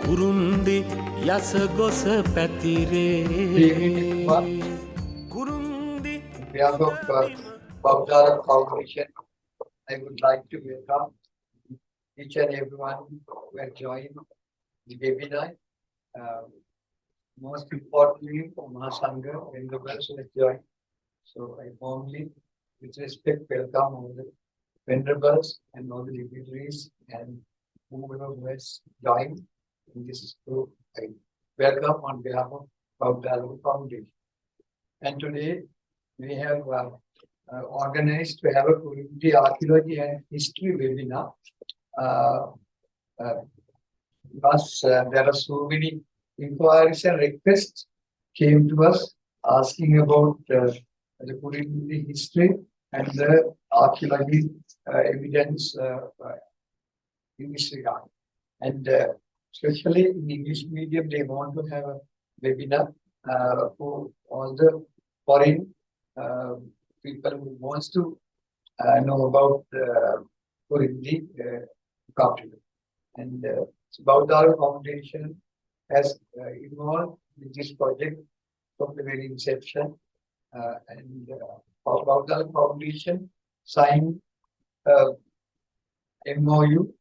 Kurundi yasagosa patire. Kurundi. On behalf of Bhavdara Foundation, I would like to welcome each and everyone who has joined the webinar. Most importantly, for Mahasangha, Venerables who has joined. So I warmly, with respect, welcome all the Venerables and all the dignitaries and whoever who has joined in this group. I welcome on behalf of Bhavdara Foundation. And today we have organized to have a Kurundi Archaeology and History webinar. Because there are so many inquiries and requests came to us asking about the Kurundi history and the archaeology evidence in this regard. And especially in English medium, they want to have a webinar for all the foreign people who wants to know about Kurundi continent. And it's about our foundation has involved in this project from the very inception. And about our foundation signed MOU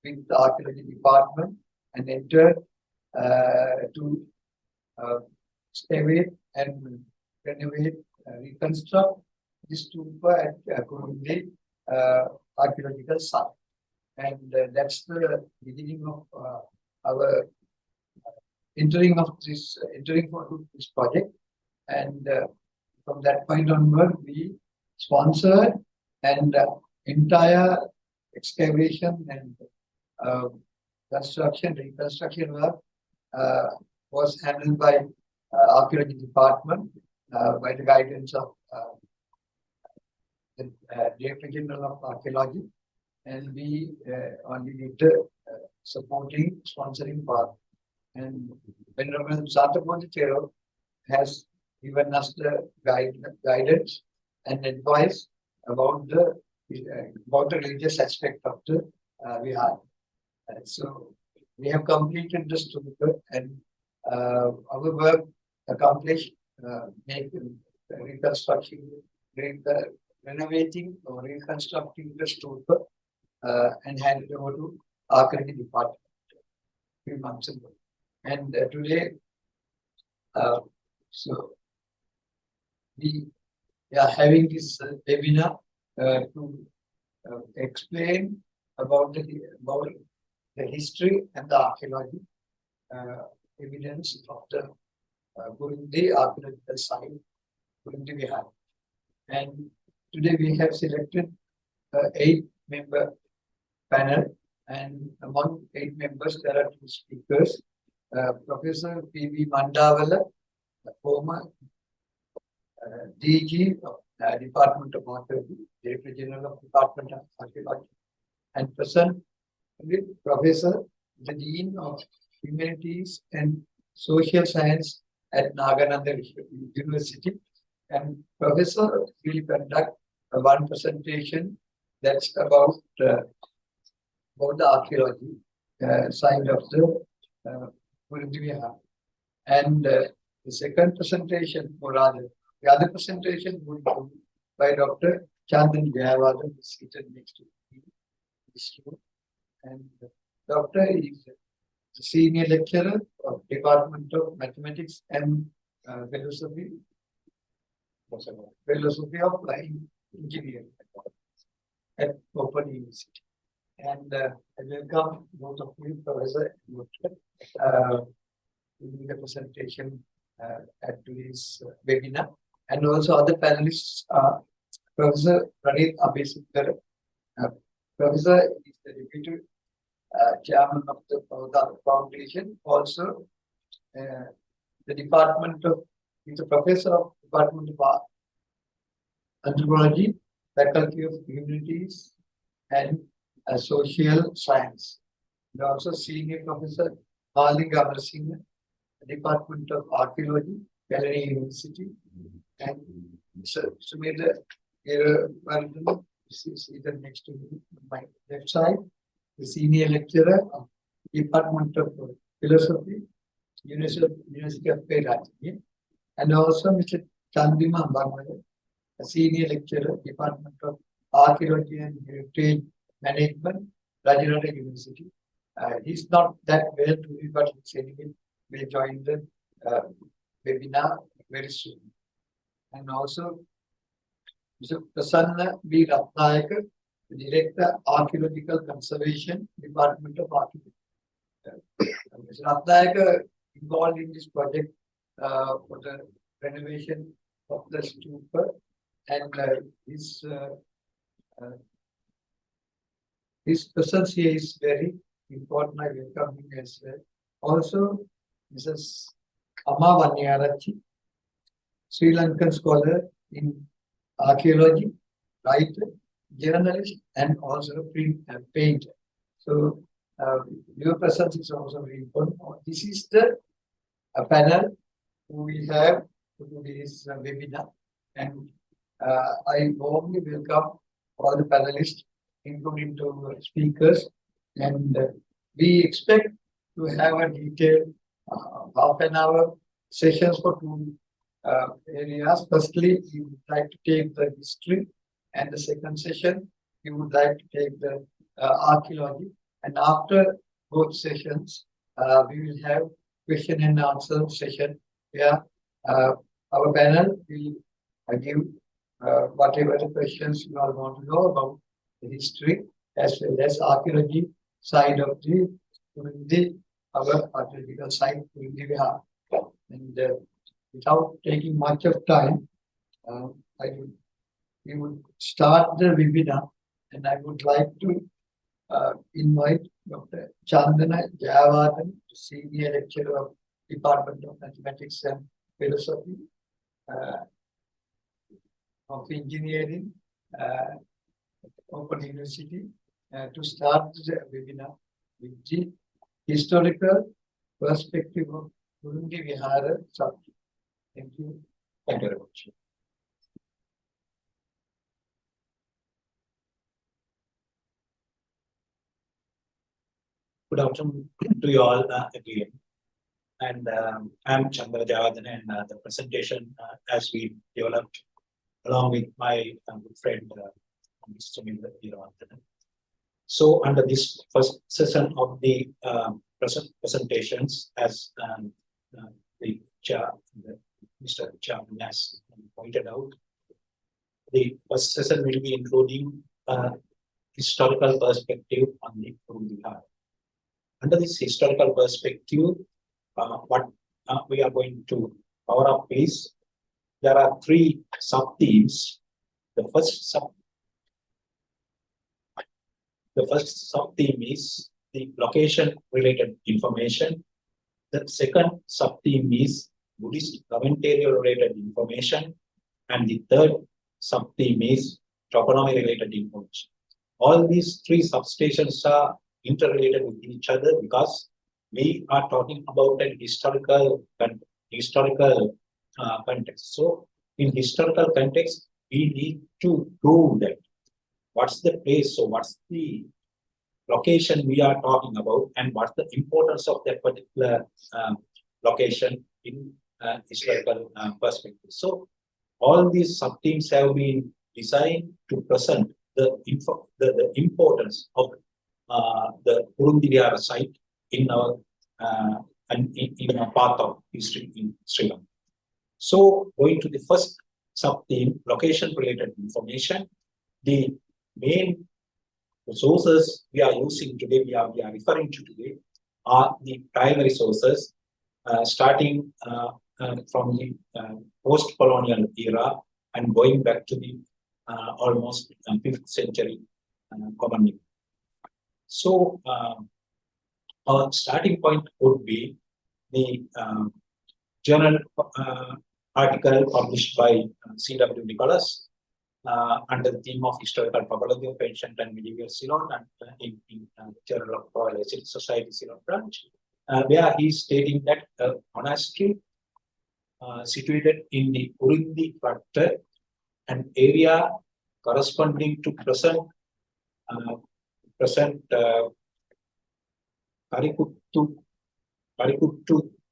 with the archaeology department and entered to excavate and renovate, reconstruct this stupa at Kurundi archaeological site. And that's the beginning of our entering for this project. And from that point onward, we sponsored and entire excavation and reconstruction work was handled by archaeology department by the guidance of the Director General of Archaeology, and we only did the supporting, sponsoring part. And Venerable Satapodhicero has given us the guidance and advice about the religious aspect of the Vihar. So we have completed the stupa and our work accomplished, renovating or reconstructing the stupa and handed over to Archaeology department 3 months ago. And today, so we are having this webinar to explain about the history and the archaeology evidence of the Kurundi archaeological site, Kurundi Vihar. And today we have selected 8-member panel, and among 8 members there are 2 speakers. Professor P.V. Mandawala, the former DG of Department of Archaeology, Director General of Department of Archaeology, and present with Professor, the Dean of Humanities and Social Science at Nagananda University, and Professor will conduct one presentation that's about the archaeology side of the Kurundi Vihar. And the second presentation, or rather, the other presentation will be by Dr. Chandana Jayawardhena, seated next to me. And Doctor is the senior lecturer of Department of Mathematics and Philosophy of Applied Engineering at Open University. And I welcome both of you, Professor and Dr. giving the presentation at today's webinar. And also other panelists are Professor Praneeth Abeysundra. Professor is the Deputy Chairman of the Foundation. Also, the Department of, he's a Professor of Department of Anthropology, Faculty of Humanities and Social Science. And also Senior Professor Malinga, Amarasinghe, Department of Archaeology, Kalhara University, and Sumedha, This is either next to me, my left side, the senior lecturer of Department of Philosophy, University of Perak, and also Mr. Chandima, a senior lecturer, Department of Archaeology and History Management, Rajaraja University. He's not that well today, but he's anyway will join the webinar very soon. And also Mr. Prasanna B. Rathnayake, the Director, Archaeological Conservation, Department of Archaeology. Mr. Rathnayake involved in this project for the renovation of the stupa, and his presence here is very important. I welcome him as well. Also, Mrs. Wanniarachchi, Sri Lankan scholar in archaeology, writer, journalist, and also print and painter. So, your presence is also very important. This is the panel we have to do this webinar, and I warmly welcome all the panelists, including the speakers, and we expect to have a detailed half an hour sessions for two areas. Firstly, we would like to take the history, and the second session, we would like to take the archaeology. And after both sessions, we will have question and answer session where our panel will give whatever the questions you all want to know about the history as well as archaeology side of our archaeological site in the Vihar. And without taking much of time, we would start the webinar, and I would like to invite Dr. Chandana Jayawardhena, Senior Lecturer of Department of Mathematics and Philosophy of Engineering, Open University, to start the webinar with the historical perspective of Kurundi Vihara subject. Thank you. Thank you very much. Good afternoon to you all again. And I'm Chandana Jayawardhena, and the presentation as we developed along with my good friend Sumedha. So under this first session of the presentations, as Mr. Chairman has pointed out, the first session will be including historical perspective on the Kurundi Vihara. Under this historical perspective, what we are going to cover up is there are three sub-themes. The first sub-theme is the location-related information. The second sub-theme is Buddhist commentary-related information, and the third sub-theme is toponymy-related information. All these three substations are interrelated with each other because we are talking about an historical context. So, in historical context, we need to prove that what's the place, so what's the location we are talking about, and what's the importance of that particular location in historical perspective. So, all these sub-themes have been designed to present the importance of the Kurundi Vihara site in our in a path of history in Sri Lanka. So, going to the first sub-theme, location-related information, the main sources we are using today, we are referring to today, are the primary sources, starting from the post-colonial era and going back to the almost 5th century common. So, our starting point would be the journal article published by C.W. Nicholas under the theme of historical topology of ancient and medieval Ceylon and in Journal of Royal Asiatic Society Ceylon branch, where he is stating that a monastery situated in the Kurundi Pratta, an area corresponding to present Karikuttu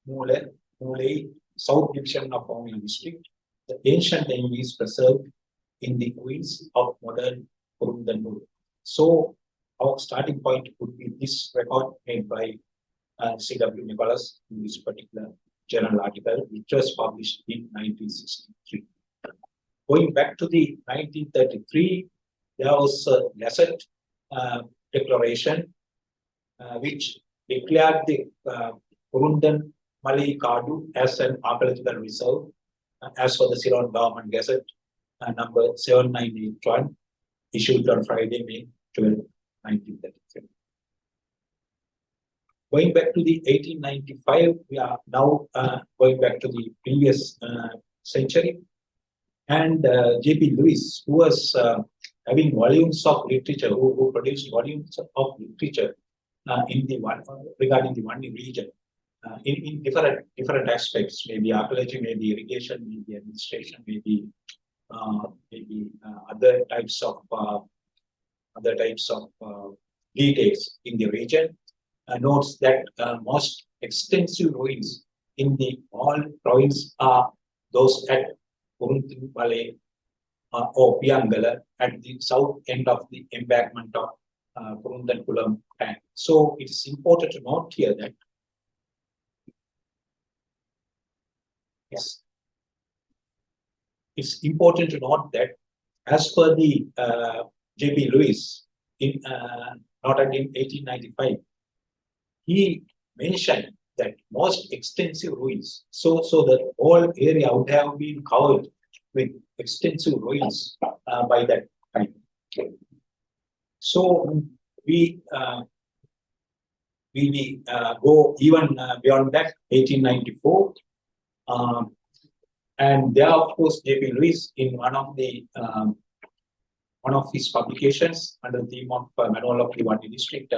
Mulai South Division of Wanniarachchi district. The ancient name is preserved in the ruins of modern Kurundi. So our starting point would be this record made by C.W. Nicholas in this particular journal article, which was published in 1963. Going back to the 1933, there was a Gazette declaration which declared the Kurundan Malay Kadu as an archaeological reserve as per the Ceylon Government Gazette number 7981 issued on Friday, May 12, 1933. Going back to the 1895, we are now going back to the previous century. And J.P. Lewis, who was having volumes of literature, who produced volumes of literature in the regarding the Wanni region, in different aspects, maybe archaeology, maybe irrigation, maybe administration, maybe other types of details in the region, notes that most extensive ruins in the all province are those at Kurundi Valley or Piangala at the south end of the embankment of Kurundankulam tank. So it is important to note here that it's important to note that as per the J.P. Lewis in noted in 1895, he mentioned that most extensive ruins. So the whole area would have been covered with extensive ruins by that time. So we go even beyond that, 1894, and there, of course, J.P. Lewis in one of his publications under the theme of Mandawala of the Wanni district,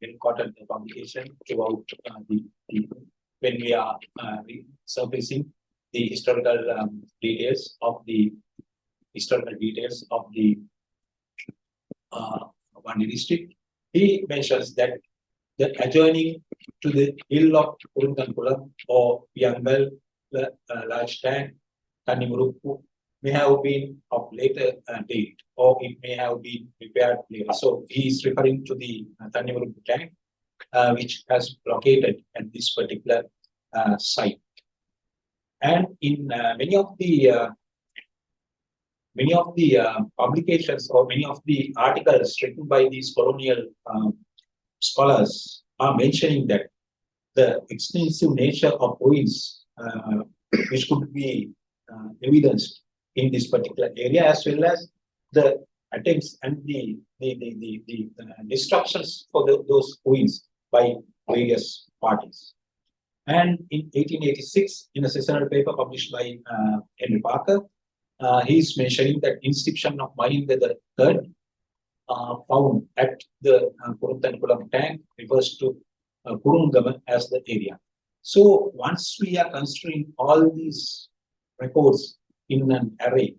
recorded the publication about when we are surfacing the historical details of the Wanni district. He mentions that the adjoining to the hill of Kurundankulam or Piangal, large tank, Tanimuruppu, may have been of later date, or it may have been prepared later. So he is referring to the Tanimuruppu tank, which has located at this particular site. And in many of the publications or many of the articles written by these colonial scholars are mentioning that the extensive nature of ruins which could be evidenced in this particular area, as well as the attempts and the destructions for those ruins by various parties. And in 1886, in a seasonal paper published by Henry Parker, he is mentioning that inscription of Malinga III found at the Kurundankulam tank refers to Kurungama as the area. So once we are considering all these records in an array,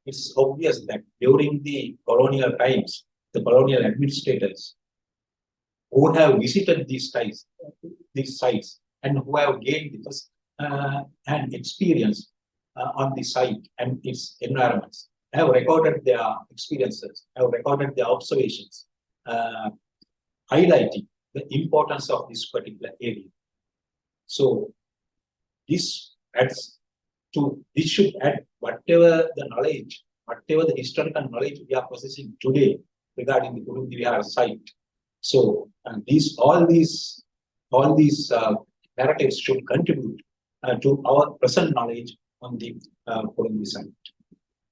it's obvious that during the colonial times, the colonial administrators who have visited these sites and who have gained the first hand experience on the site and its environments, have recorded their experiences, have recorded their observations, highlighting the importance of this particular area. So this should add whatever the knowledge, whatever the historical knowledge we are possessing today regarding the Kurundi Vihara site. So all these narratives should contribute to our present knowledge on the Kurundi site.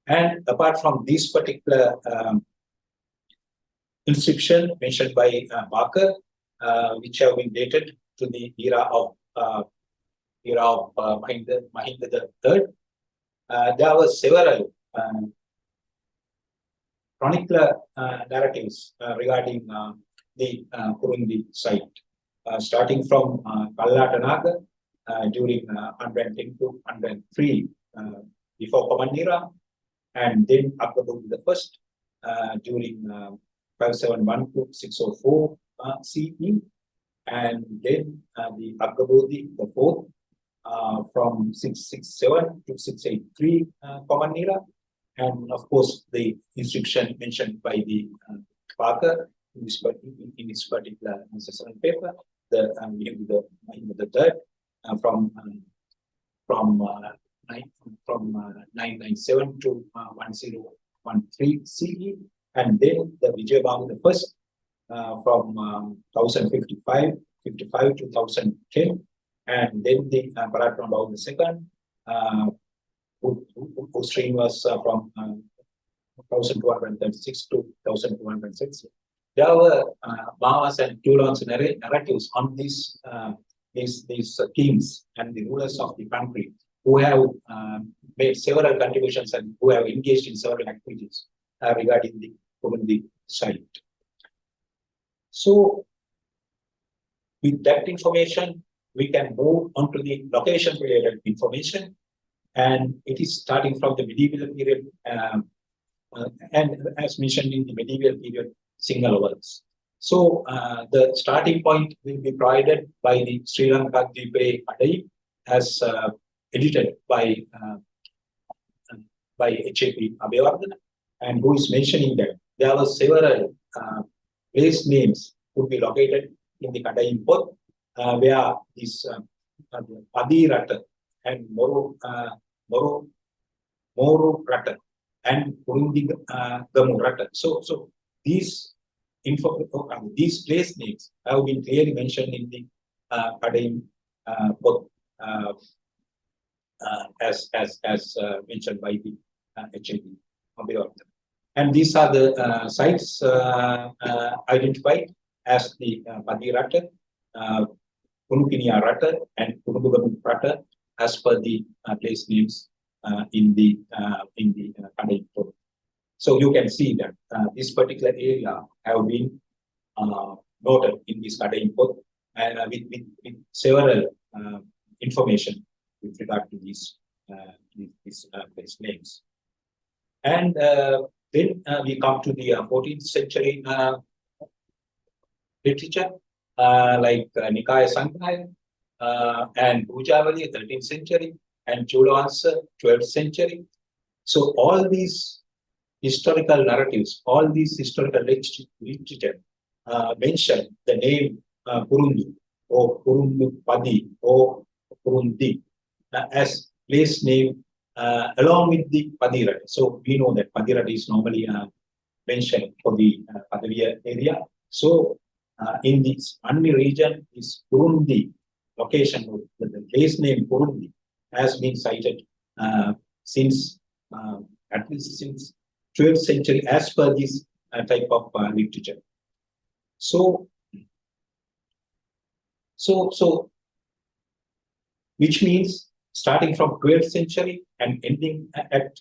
And apart from this particular inscription mentioned by Barker, which have been dated to the era of Mahinda III, there were several chronicler narratives regarding the Kurundi site, starting from Kalhara during 110 to 103 before Common Era, and then Akbar the First, during 571 to 604 CE, and then the Agabodhi the fourth from 667 to 683 Common Era, and of course the inscription mentioned by the Parker in this particular assessment paper, the third from 997 to 1013 CE, and then the Vijayabhamu the first from 1055 to 1010, and then the Paratnabhavu the second, whose reign was from 1236 to 1206. There were Bhavas and Tulans narratives on these kings and the rulers of the country who have made several contributions and who have engaged in several activities regarding the Kurundi site. So, with that information, we can move on to the location-related information, and it is starting from the medieval period, and as mentioned in the medieval period, single works. So, the starting point will be provided by the Sri Lanka Dvipe Adai, as edited by H.A.P. Abeysundra, and who is mentioning that there were several place names could be located in the Kadai Pot, where this Adirata and Moru Rata and Kurundi Gamurata. So these place names have been clearly mentioned in the Kadai Pot, as mentioned by the H.A.P. Abeysundra. And these are the sites identified as the Padirata, Kunukinia Rata, and Kunubugamu Rata, as per the place names in the Kadai Pot. So you can see that this particular area have been noted in this Kadai Pot, and with several information with regard to these place names. And then we come to the 14th century literature, like Nikaya Sankhya and Bhujavali, 13th century, and Chulavansa, 12th century. So all these historical narratives, all these historical literature mention the name Kurundi or Kurundupadi or Kurundi as place name along with the Padirata. So we know that Padirata is normally mentioned for the Padaviya area. So in this Manni region, this Kurundi location, the place name Kurundi has been cited since at least since 12th century as per this type of literature. So which means starting from 12th century and ending at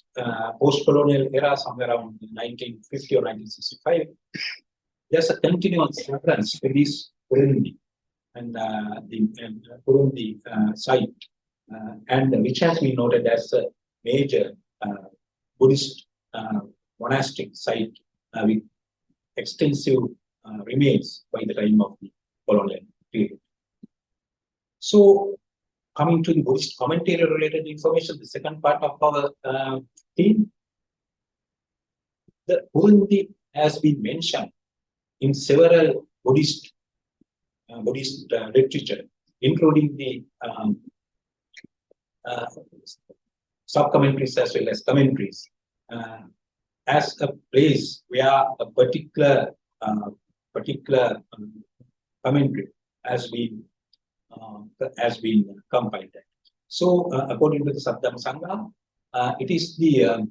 post-colonial era somewhere around 1950 or 1965, there's a continuous reference to this Kurundi and the Kurundi site, and which has been noted as a major Buddhist monastic site with extensive remains by the time of the colonial period. So, coming to the Buddhist commentary related information, the second part of our theme, the Kurundi has been mentioned in several Buddhist literature, including the sub-commentaries as well as commentaries, as a place where a particular commentary has been compiled. So, according to the Saddharma Sangha, it is the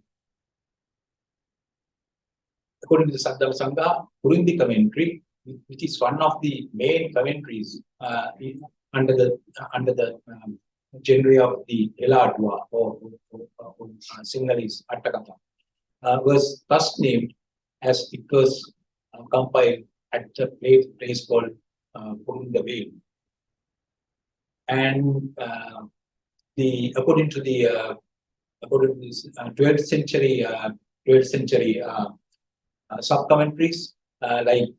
according to the Saddharma Sangha, Kurundi commentary, which is one of the main commentaries under the genre of the Eladwa or Sinhalese Attakatha, was thus named as it was compiled at a place called Kurundavale. And according to this 12th century sub-commentaries like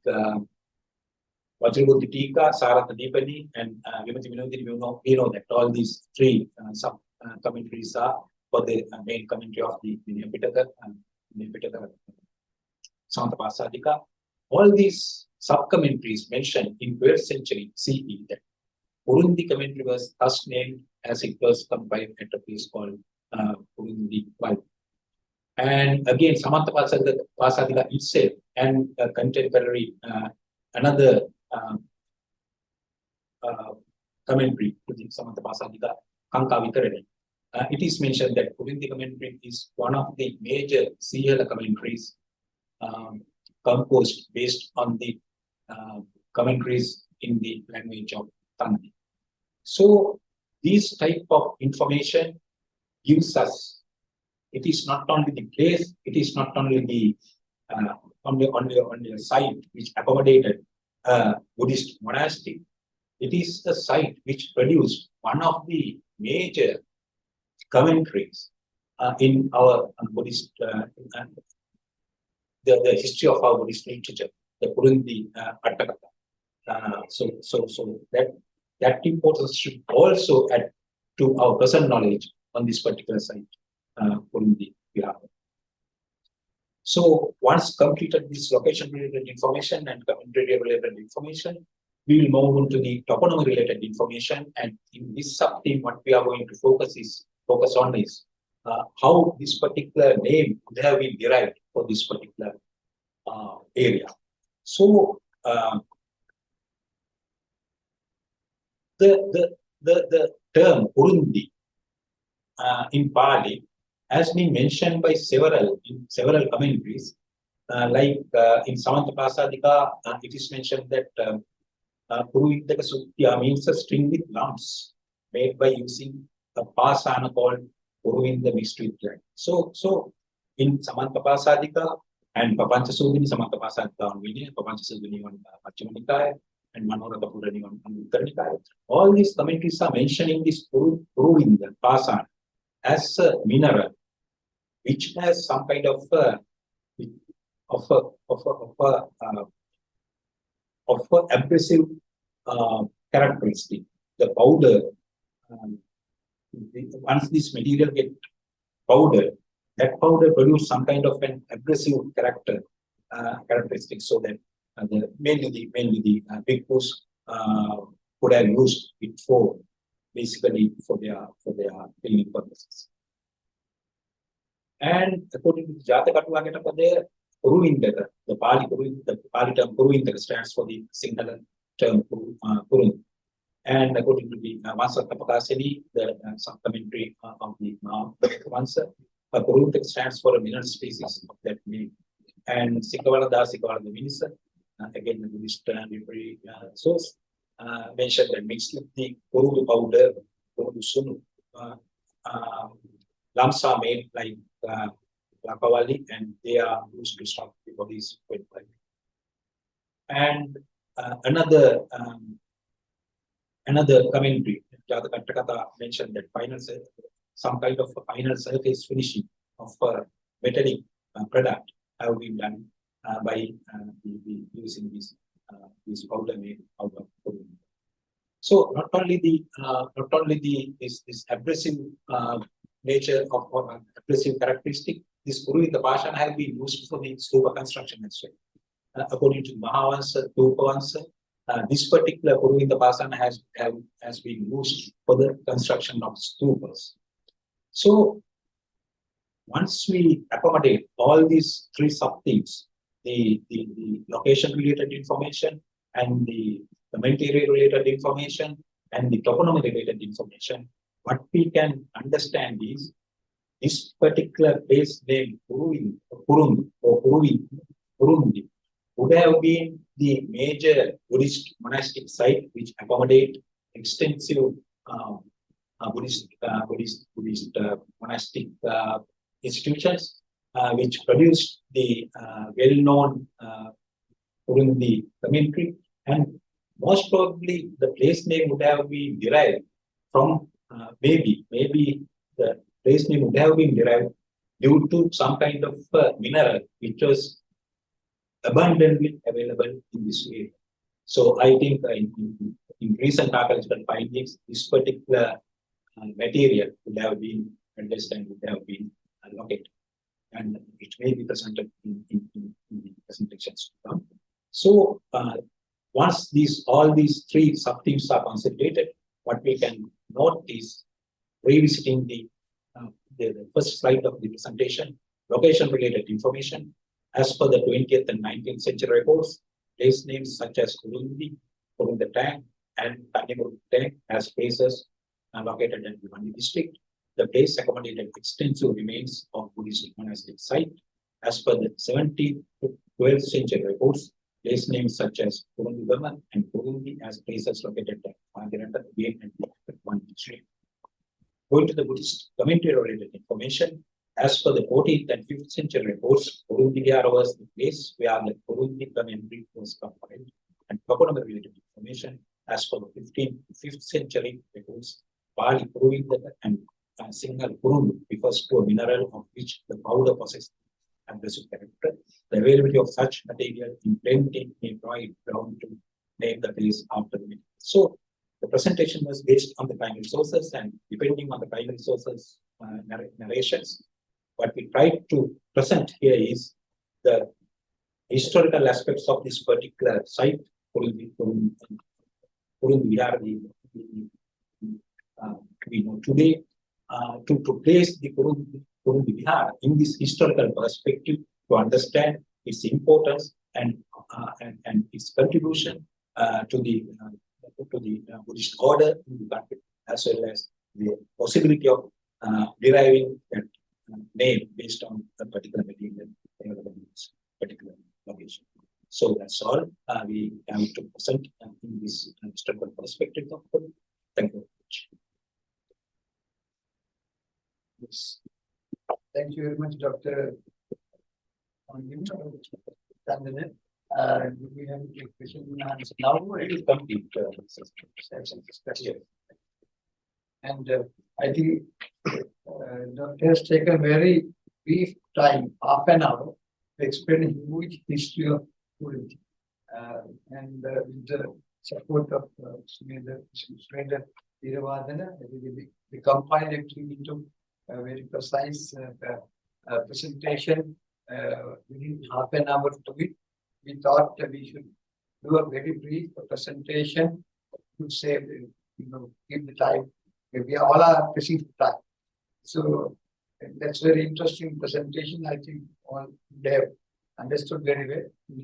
Vajrabuddhi Tika, Saratha Dipani, and Vimati Vinodini. We know that all these three sub-commentaries are for the main commentary of the Pitaka, Samathapasadika. All these sub-commentaries mentioned in 12th century CE that Kurundi commentary was thus named as it was compiled at a place called Kurundi. And again, Samathapasadika itself and a contemporary another commentary to the Samathapasadika, Kanka Vitarani. It is mentioned that Kurundi commentary is one of the major Sihela commentaries composed based on the commentaries in the language of Tanti. So, this type of information gives us, it is not only the place, it is not only the on the site which accommodated Buddhist monastic, it is a site which produced one of the major commentaries in our Buddhist, the history of our Buddhist literature, the Kurundi Attakatha. So that importance should also add to our present knowledge on this particular site, Kurundi Weerawardhane. So once completed this location-related information and commentary-related information, we will move on to the toponymy-related information. And in this sub-theme, what we are going to focus on is how this particular name would have been derived for this particular area. So the term Kurundi in Pali has been mentioned by several commentaries. Like in Samathapasadika, it is mentioned that Puruviddaka Sutya means a string with lumps made by using a pasana called Puruvinda mixed with clay. So in Samathapasadika and Papanchasudini, Samathapasadika on Vinaya, Papanchasudini on Majjhima Nikaya, and Manoratha Purani on Uttara Nikaya. All these commentaries are mentioning this Puruvinda pasana as a mineral which has some kind of abrasive characteristic. The powder, once this material gets powdered, that powder produces some kind of an abrasive characteristic, so that mainly the bhikkhus could have used it for basically for their healing purposes. And according to the Jatakatulagatapade, Kuruvindaka, the Pali term Kuruvindaka stands for the Sinhala term Kurund. And according to the Vansatapakasini, the some commentary of the Vansa, Kuruvindaka stands for a mineral species of that name. And Sikawala the Vinisa, again the Buddhist literary source, mentioned that mixed with the Kuruvi powder, Kuruvi Sunu, lumps are made like Lakawali, and they are used to stop the body's weight. And another commentary, Jatakattakatha mentioned that some kind of a final surface finishing of a metallic product have been done by using this powder made out of Kuruvi. So not only this abrasive nature of abrasive characteristic, this Kuruvinda Pasana has been used for the stupa construction as well. According to Mahavansa, Tupavansa, this particular Kuruvinda Pasana has been used for the construction of stupas. So once we accommodate all these three sub-themes, the location-related information and the material-related information and the toponymy-related information, what we can understand is this particular place named Kurundi would have been the major Buddhist monastic site which accommodate extensive Buddhist monastic institutions which produced the well-known Kurundi commentary, and most probably the place name would have been derived from maybe the place name would have been derived due to some kind of mineral which was abundantly available in this area. So I think in recent archaeological findings, this particular material would have been understood, would have been located, and it may be presented in the presentations to come. So once all these three sub-themes are concentrated, what we can note is revisiting the first slide of the presentation, location-related information. As per the 20th and 19th century records, place names such as Kurundi, Kurundatang, and Tanimurutang as places located in the Wanni district. The place accommodated extensive remains of Buddhist monastic site. As per the 17th to 12th century records, place names such as Kurundugama and Kurundi as places located at Wanniarachchi again and Wanni district. Going to the Buddhist commentary-related information, as per the 14th and 15th century reports, Kurundi was the place where the Kurundi commentary was compiled, and Pakunama-related information, as per the 15th to 5th century reports, Pali Kuruvindaka and single Kurundi refers to a mineral of which the powder possesses abrasive character. The availability of such material in plenty may draw it down to name the place after the mineral. So the presentation was based on the primary sources, and depending on the primary sources narrations, what we tried to present here is the historical aspects of this particular site. We know today to place the Kurundi Vihar in this historical perspective, to understand its importance and its contribution to the Buddhist order in the country, as well as the possibility of deriving that name based on the particular material available in this particular location. So that's all we have to present in this historical perspective of Kurundi. Thank you very much. Yes. Thank you very much, Dr. Chandana. We have a question and answer now. It is complete discussion. And I think Dr. has taken a very brief time, half an hour, to explain a huge history of Kurundi. And with the support of Sumedha, Weerawardhane, we compiled it into a very precise presentation within half an hour to it. We thought that we should do a very brief presentation to save, give the time. We all are pressing for time. So that's very interesting presentation. I think all they have understood very well.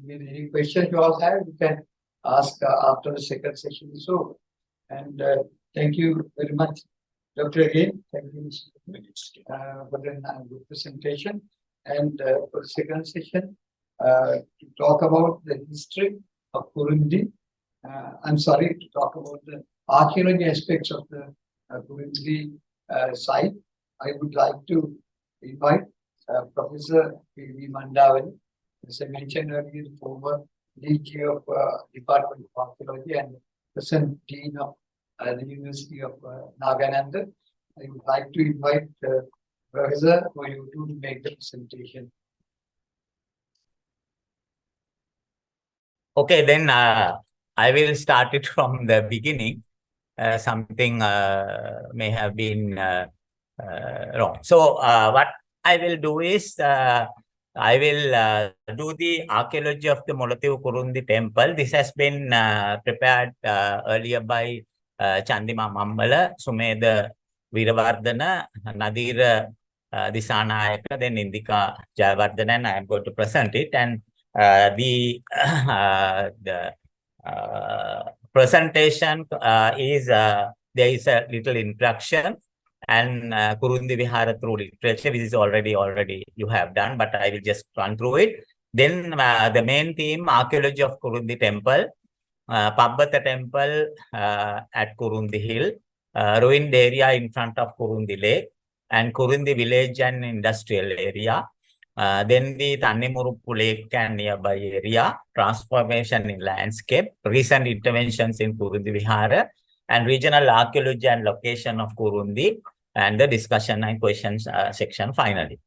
Any questions you all have, you can ask after the second session. So, and thank you very much, Dr. Again. Thank you for the good presentation. And for the second session, to talk about the history of Kurundi. I'm sorry, to talk about the archaeology aspects of the Kurundi site. I would like to invite Professor P.V. Mandawala, as I mentioned earlier, former DG of Department of Archaeology and present Dean of the University of Nagananda. I would like to invite Professor for you to make the presentation. Okay, then I will start it from the beginning. Something may have been wrong. So what I will do is I will do the archaeology of the Mullaitivu Kurundi temple. This has been prepared earlier by Chandima Mammala, Sumedha Weerawardhane, Nadira Disanayaka, then Indika Jayawardhena, and I am going to present it. And the presentation is there is a little introduction and Kurundi Vihara through literature, which is already you have done, but I will just run through it. Then the main theme, archaeology of Kurundi temple, Pabbata temple at Kurundi hill, ruined area in front of Kurundi lake, and Kurundi village and industrial area. Then the Tannimuruppu lake and nearby area, transformation in landscape, recent interventions in Kurundi Vihara, and regional archaeology and location of Kurundi, and the discussion and questions section finally.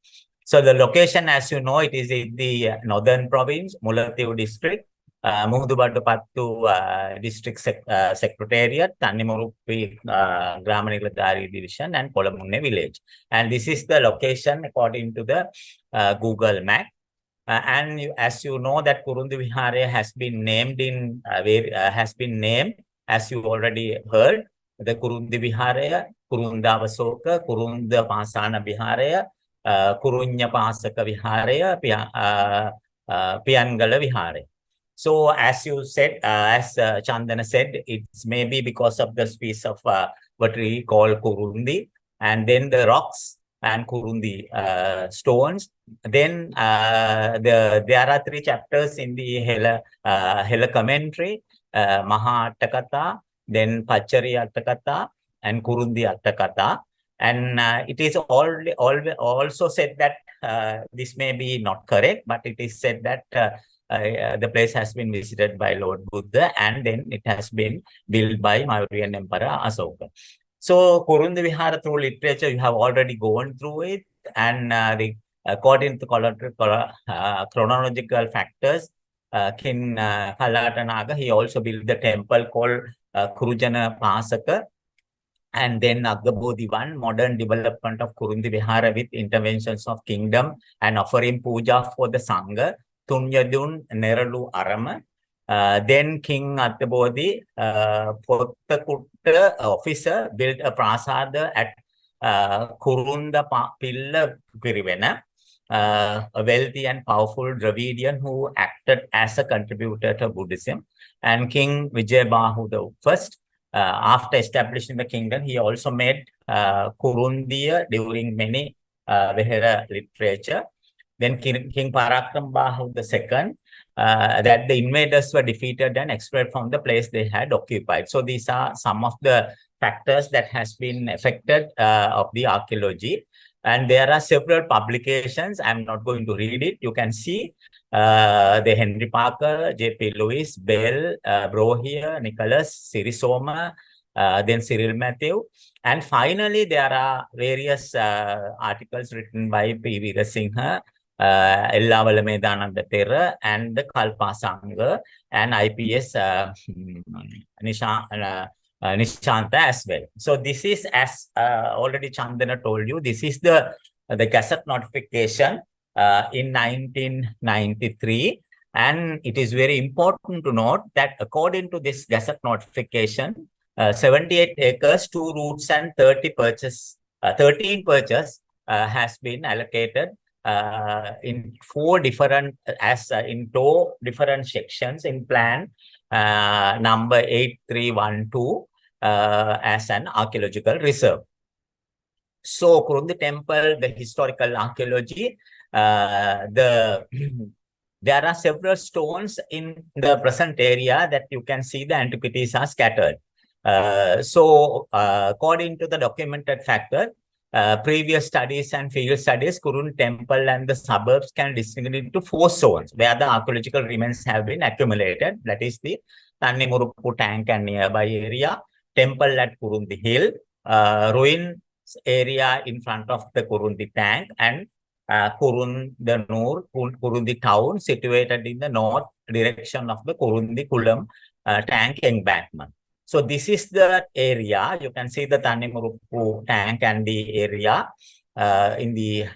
So the location, as you know, it is in the northern province, Mullaitivu district, Muhudubadupattu district secretariat, Tannimuruppi Grama Niladhari division, and Polamunne village. And this is the location according to the Google map. As you know, that Kurundi Vihara has been named as you already heard, the Kurundi Vihara, Kurunda Vasoka, Kurunda Pasana Vihara, Kurunya Pasaka Vihara, Piangala Vihara. So, as you said, as Chandana said, it's maybe because of the piece of what we call Kurundi, and then the rocks and Kurundi stones. Then there are 3 chapters in the Hela commentary, Maha Attakatha, then Pachari Attakatha, and Kurundi Attakatha. And it is also said that this may be not correct, but it is said that the place has been visited by Lord Buddha, and then it has been built by Mauryan Emperor Asoka. So, Kurundi Vihara through literature, you have already gone through it, and according to chronological factors, King Kalhara, he also built the temple called Kurujana Pasaka. And then Aggabodhi I, modern development of Kurundi Vihara with interventions of kingdom and offering puja for the Sangha, Tunyadun Neralu Arama. Then King Attabodhi, Pottakutta officer, built a prasada at Kurunda Pilla Pirivena, a wealthy and powerful Dravidian who acted as a contributor to Buddhism. And King Vijayabahu I, after establishing the kingdom, he also made Kurundiya during many Vihara literature. Then King Parakrambahu II, that the invaders were defeated and expelled from the place they had occupied. So these are some of the factors that has been affected of the archaeology. And there are several publications. I'm not going to read it. You can see the Henry Parker, J.P. Lewis, Bell, Brohier, Nicholas, Sirisoma, then Cyril Matthew. And finally, there are various articles written by P. Veerasinghe, Ellavala Medananda Thera, and the Kalpa Sangha, and IPS Nishanta as well. So this is, as already Chandana told you, this is the Gazette notification in 1993. And it is very important to note that according to this Gazette notification, 78 acres, 2 routes, and 13 purchase has been allocated in 4 different, in 2 different sections in plan number 8312 as an archaeological reserve. So, Kurundi Temple, the historical archaeology, there are several stones in the present area that you can see the antiquities are scattered. So, according to the documented factor, previous studies and field studies, Kurundi Temple and the suburbs can distinguish into 4 zones where the archaeological remains have been accumulated. That is the Tannimuruppu tank and nearby area, temple at Kurundi Hill, ruin area in front of the Kurundi tank, and Kurundi town situated in the north direction of the Kurundi Kulam tank embankment. So this is the area. You can see the Tannimuruppu tank and the area in the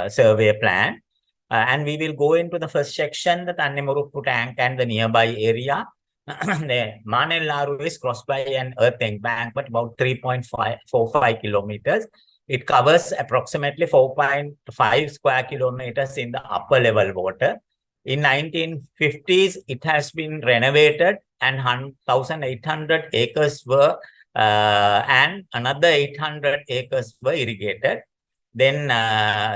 survey plan. And we will go into the first section, the Tannimuruppu tank and the nearby area. The Manellaru is crossed by an earth embankment about 3.45 kilometers. It covers approximately 4.5 square kilometers in the upper level water. In 1950s, it has been renovated and 1,800 acres were and another 800 acres were irrigated. Then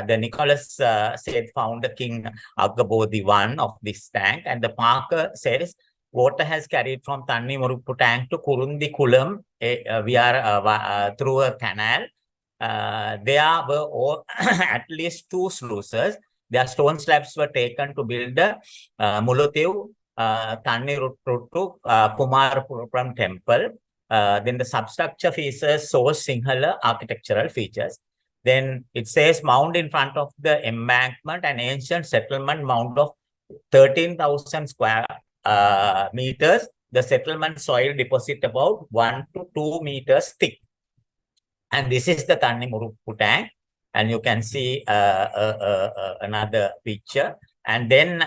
the Nicholas said found the King Aggabodhi I of this tank, and the Parker says water has carried from Tannimuruppu tank to Kurundi Kulam through a canal. There were at least 2 sluices. Their stone slabs were taken to build the Mullaitivu Tanniruttu Kumarapuram temple. Then the substructure features shows Sinhala architectural features. Then it says mound in front of the embankment, an ancient settlement mound of 13,000 square meters. The settlement soil deposit about 1 to 2 meters thick. And this is the Tannimuruppu tank. And you can see another picture. And then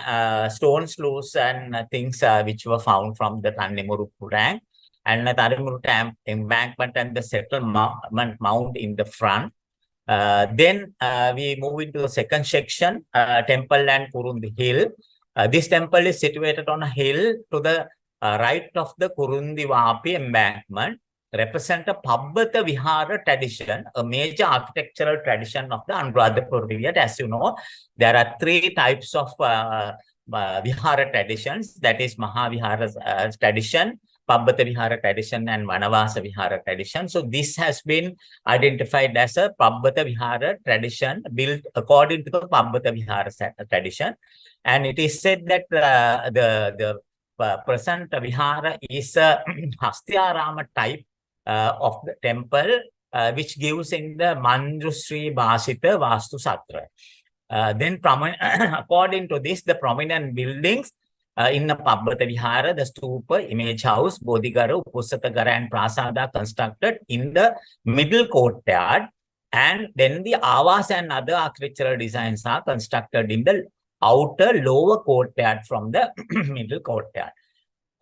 stone sluice and things which were found from the Tannimuruppu tank. And the Tannimuruppu tank embankment and the settlement mound in the front. Then we move into the second section, temple and Kurundi hill. This temple is situated on a hill to the right of the Kurundi Vapi embankment, represent a Pabbata Vihara tradition, a major architectural tradition of the Anuradhapura period. As you know, there are three types of Vihara traditions, that is Mahavihara tradition, Pabbata Vihara tradition, and Vanavasa Vihara tradition. So this has been identified as a Pabbata Vihara tradition built according to the Pabbata Vihara tradition. And it is said that the present Vihara is a Hastyarama type of the temple, which gives in the Manjusri Bhasita Vastu Satra. Then, according to this, the prominent buildings in the Pabbata Vihara, the Stupa, Image House, Bodhigara, Upusatagara, and Prasada constructed in the middle courtyard. And then the Avas and other architectural designs are constructed in the outer lower courtyard from the middle courtyard.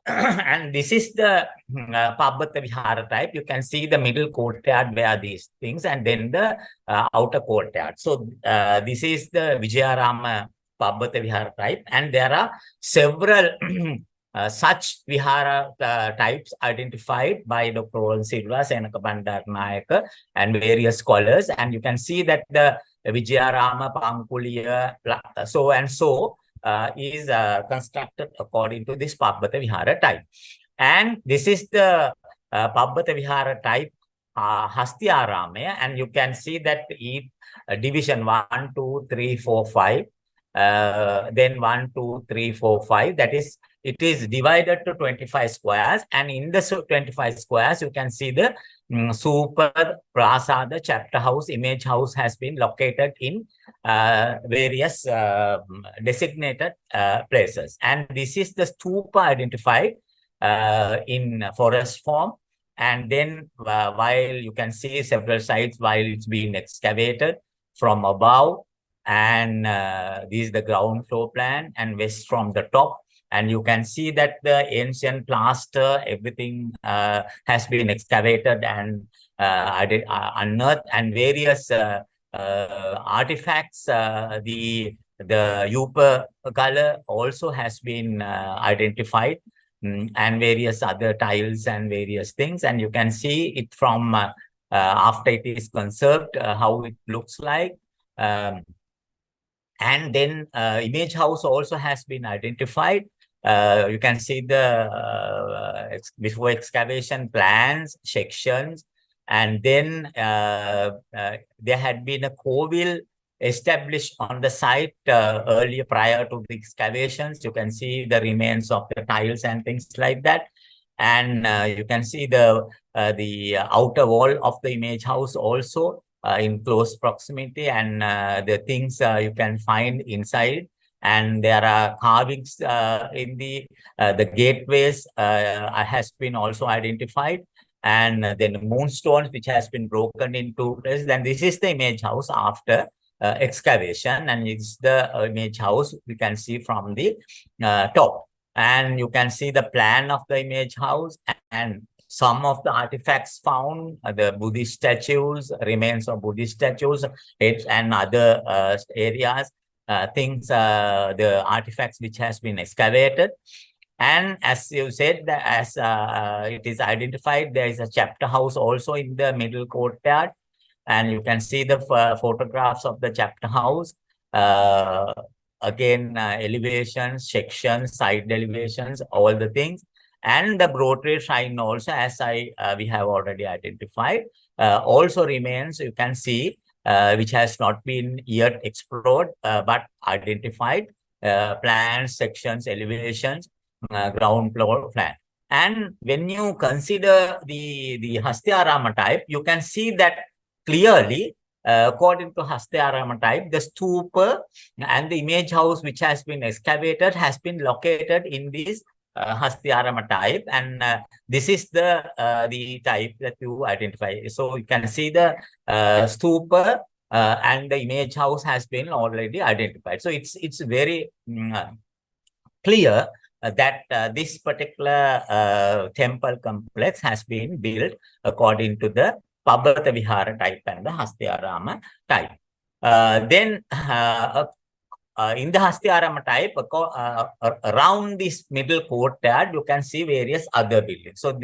And this is the Pabbata Vihara type. You can see the middle courtyard where these things, and then the outer courtyard. So this is the Vijayarama Pabbata Vihara type, and there are several such Vihara types identified by Dr. Roland Silva, Senaka Bandaranaike, and various scholars. And you can see that the Vijayarama, Pankuliya, so and so is constructed according to this Pabbata Vihara type. And this is the Pabbata Vihara type Hastyarama, and you can see that each division 1, 2, 3, 4, 5, then 1, 2, 3, 4, 5, that is, it is divided to 25 squares, and in the 25 squares, you can see the Super Prasada Chapter House, Image House has been located in various designated places. And this is the stupa identified in forest form. And then while you can see several sites while it's being excavated from above, and this is the ground floor plan, and west from the top. And you can see that the ancient plaster, everything has been excavated and unearthed, and various artifacts. The Yupa color also has been identified, and various other tiles and various things. And you can see it from after it is conserved, how it looks like. And then Image House also has been identified. You can see the before excavation plans, sections, and then there had been a kovil established on the site earlier prior to the excavations. You can see the remains of the tiles and things like that. And you can see the outer wall of the Image House also in close proximity, and the things you can find inside. And there are carvings in the gateways has been also identified, and then moonstones which has been broken into place. Then this is the Image House after excavation, and it's the Image House we can see from the top. And you can see the plan of the Image House, and some of the artifacts found, the Buddhist statues, remains of Buddhist statues, and other areas. Things, the artifacts which has been excavated. And as you said, as it is identified, there is a chapter house also in the middle courtyard, and you can see the photographs of the chapter house. Again, elevations, sections, side elevations, all the things. And the Broadway Shrine also, as we have already identified, also remains, you can see, which has not been yet explored, but identified, plans, sections, elevations, ground floor plan. And when you consider the Hastyarama type, you can see that clearly according to Hastyarama type, the stupa and the image house which has been excavated has been located in this Hastyarama type, and this is the type that you identify. So you can see the stupa and the image house has been already identified. So it's very clear that this particular temple complex has been built according to the Pabata Vihara type and the Hastyarama type. Then in the Hastyarama type, around this middle courtyard, you can see various other buildings. So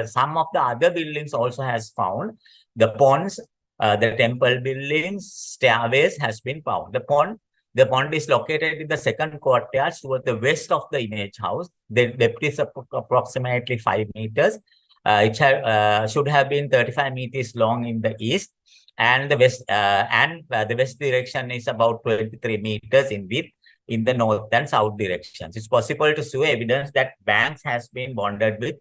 some of the other buildings also has found. The ponds, the temple buildings, stairways has been found. The pond is located in the second courtyard towards the west of the image house. The depth is approximately 5 meters. It should have been 35 meters long in the east, and the west direction is about 23 meters in width in the north and south directions. It's possible to see evidence that banks has been bonded with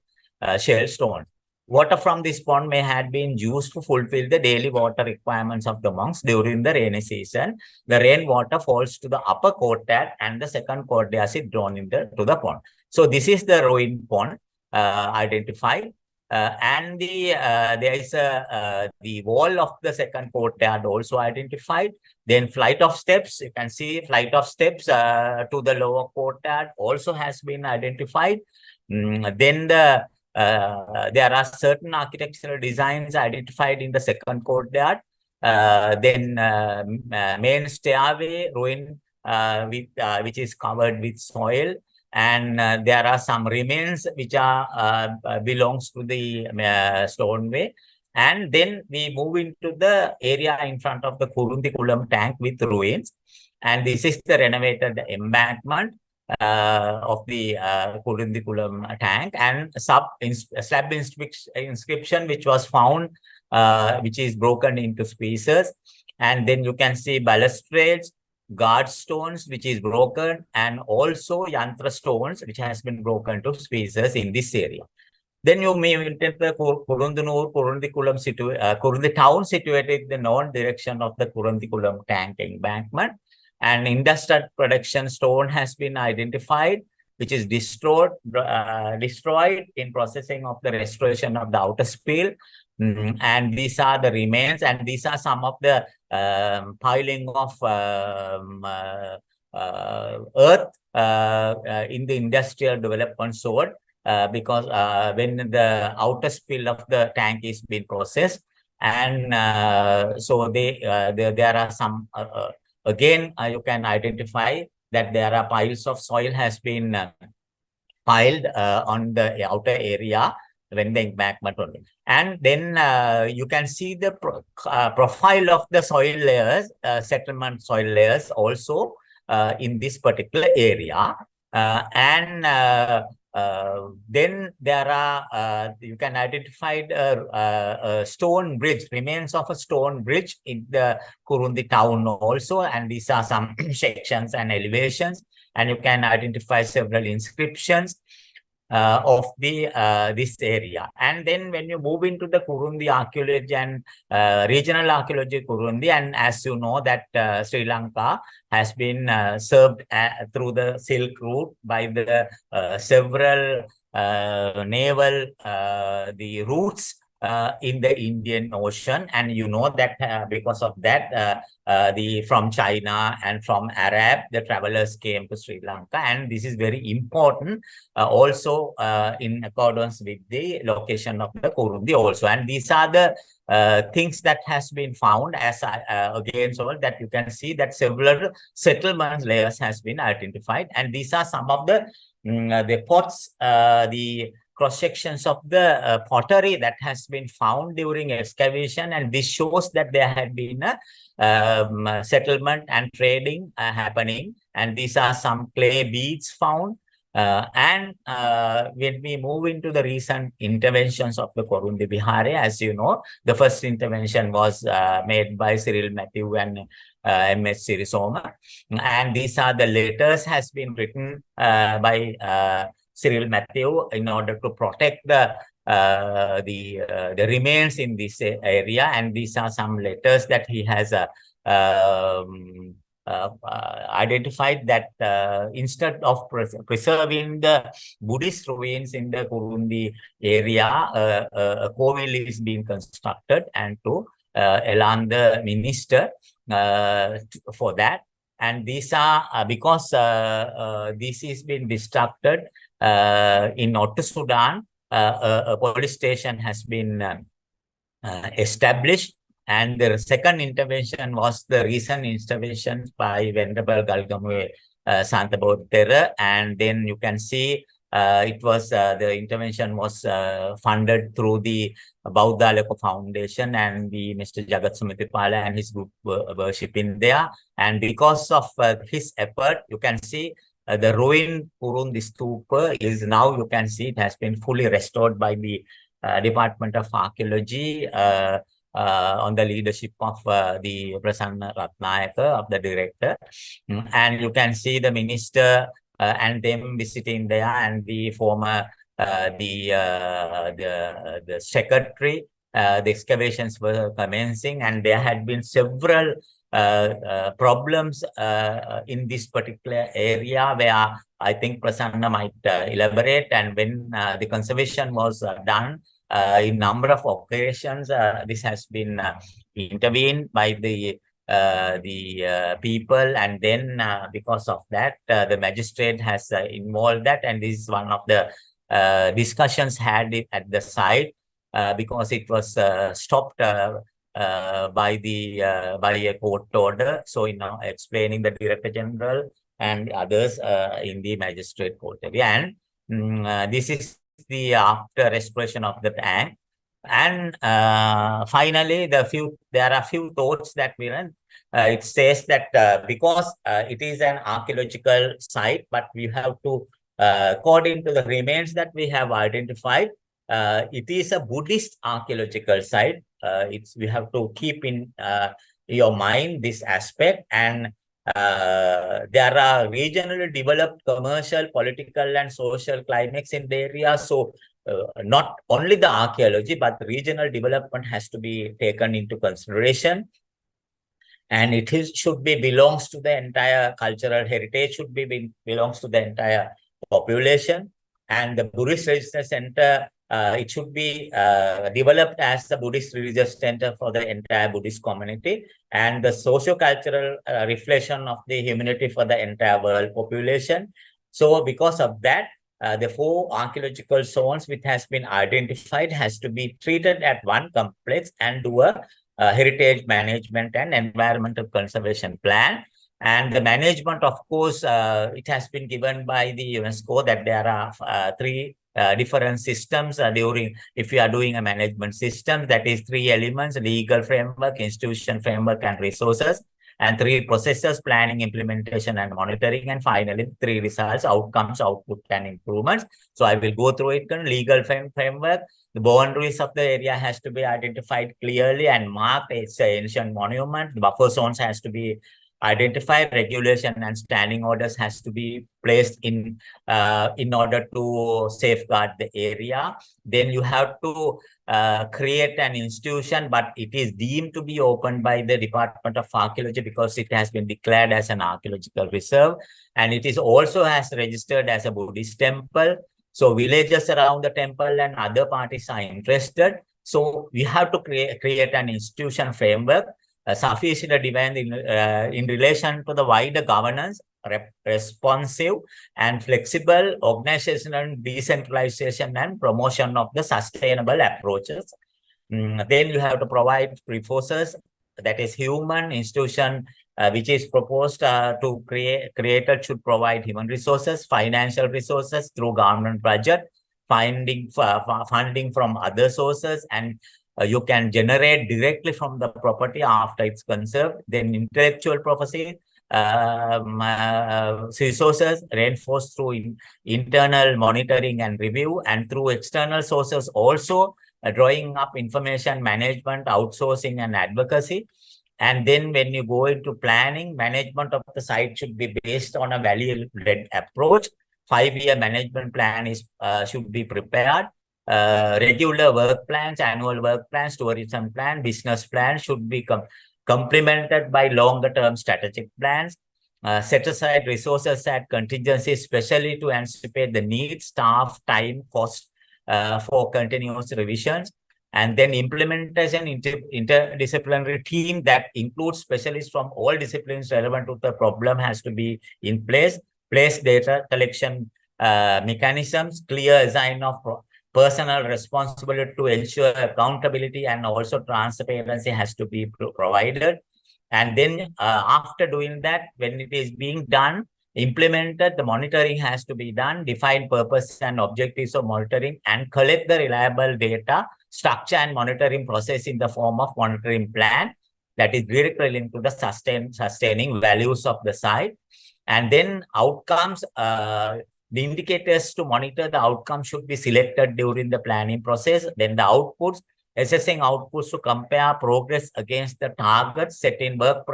shell stone. Water from this pond may have been used to fulfill the daily water requirements of the monks during the rainy season. The rainwater falls to the upper courtyard, and the second courtyard is drawn into the pond. So this is the ruined pond identified. And there is the wall of the second courtyard also identified. Then flight of steps, you can see flight of steps to the lower courtyard also has been identified. Then there are certain architectural designs identified in the second courtyard. Then main stairway ruin which is covered with soil. And there are some remains which are belongs to the stoneway. And then we move into the area in front of the Kurundi Kulam tank with ruins. And this is the renovated embankment of the Kurundi Kulam tank, and slab inscription which was found, which is broken into pieces. And then you can see balustrades, guard stones which is broken, and also yantra stones which has been broken to pieces in this area. Then you may enter the Kurundi Kulam town situated in the north direction of the Kurundi Kulam tank embankment. And industrial production stone has been identified, which is destroyed in processing of the restoration of the outer spill. And these are the remains, and these are some of the piling of earth in the industrial development zone, because when the outer spill of the tank is being processed, and so there are some again you can identify that there are piles of soil has been piled on the outer area when the embankment only. And then you can see the profile of the soil layers, settlement soil layers also in this particular area. Then there are, you can identify a stone bridge, remains of a stone bridge in the Kurundi town also. And these are some sections and elevations. And you can identify several inscriptions of this area. And then when you move into the Kurundi archaeology and regional archaeology Kurundi, and as you know that Sri Lanka has been served through the Silk Route by the several naval the routes in the Indian Ocean. And you know that because of that from China and from Arab, the travelers came to Sri Lanka, and this is very important also in accordance with the location of the Kurundi also. And these are the things that has been found, as again so that you can see that several settlement layers has been identified. And these are some of the pots, the cross sections of the pottery that has been found during excavation, and this shows that there had been a settlement and trading happening. And these are some clay beads found. When we move into the recent interventions of the Kurundi Vihara, as you know, the first intervention was made by Cyril Matthew and M.S. Sirisoma. And these are the letters has been written by Cyril Matthew in order to protect the the remains in this area, and these are some letters that he has identified that instead of preserving the Buddhist ruins in the Kurundi area, a kovil is being constructed, and to alarm the minister for that. And these are because this is being destructed in North Sudan. A police station has been established, and the second intervention was the recent intervention by Venerable Galgamuwe Santhabodhera, and then you can see it was the intervention was funded through the Bauddhalaka Foundation, and the Mr. Jagath Sumathipala and his group were worshipping there. And because of his effort, you can see the ruined Kurundi Stupa is now, you can see, it has been fully restored by the Department of Archaeology on the leadership of the Prasanna Rathnayake, of the director. And you can see the minister and them visiting there, and the former the secretary. The excavations were commencing, and there had been several problems in this particular area, where I think Prasanna might elaborate. And when the conservation was done in number of occasions, this has been intervened by the people, and then because of that, the magistrate has involved that, and this is one of the discussions had at the site, because it was stopped by a court order. So, explaining the Director General and others in the magistrate court area. And this is the after restoration of the tank. And finally, there are few thoughts that we run. It says that because it is an archaeological site, but we have to, according to the remains that we have identified, it is a Buddhist archaeological site. We have to keep in your mind this aspect. And there are regionally developed commercial, political, and social climates in the area. So not only the archaeology, but regional development has to be taken into consideration. And it should be belongs to the entire cultural heritage, should be belongs to the entire population. And the Buddhist Register Center, it should be developed as a Buddhist religious center for the entire Buddhist community, and the socio-cultural reflection of the humanity for the entire world population. So because of that, the 4 archaeological zones which has been identified has to be treated at one complex and do a heritage management and environmental conservation plan. And the management, of course, it has been given by the UNESCO that there are 3 different systems if you are doing a management system, that is 3 elements: legal framework, institution framework, and resources, and 3 processes: planning, implementation, and monitoring, and finally 3 results: outcomes, output, and improvements. So I will go through it. Legal framework: the boundaries of the area has to be identified clearly and marked. It's an ancient monument. The buffer zones has to be identified. Regulation and standing orders has to be placed in order to safeguard the area. Then you have to create an institution, but it is deemed to be opened by the Department of Archaeology because it has been declared as an archaeological reserve, and it is also has registered as a Buddhist temple. So villages around the temple and other parties are interested. So we have to create an institution framework sufficiently defined in relation to the wider governance, responsive and flexible organizational decentralization and promotion of the sustainable approaches. Then you have to provide resources, that is human institution, which is proposed to created should provide human resources, financial resources through government budget, funding from other sources, and you can generate directly from the property after it's conserved. Then intellectual property resources reinforced through internal monitoring and review, and through external sources also drawing up information management, outsourcing, and advocacy. And then when you go into planning, management of the site should be based on a value-led approach. 5-year management plan should be prepared. regular work plans, annual work plans, tourism plan, business plan should be complemented by longer term strategic plans. Set aside resources and contingencies, especially to anticipate the needs, staff, time, cost for continuous revisions. And then implementation interdisciplinary team that includes specialists from all disciplines relevant to the problem has to be in place. Place data collection mechanisms, clear assign of personal responsibility to ensure accountability, and also transparency has to be provided. And then after doing that, when it is being done, implemented, the monitoring has to be done, define purpose and objectives of monitoring, and collect the reliable data, structure and monitoring process in the form of monitoring plan that is directly linked to the sustaining values of the site. And then outcomes, the indicators to monitor the outcome should be selected during the planning process. Then the outputs, assessing outputs to compare progress against the targets set in work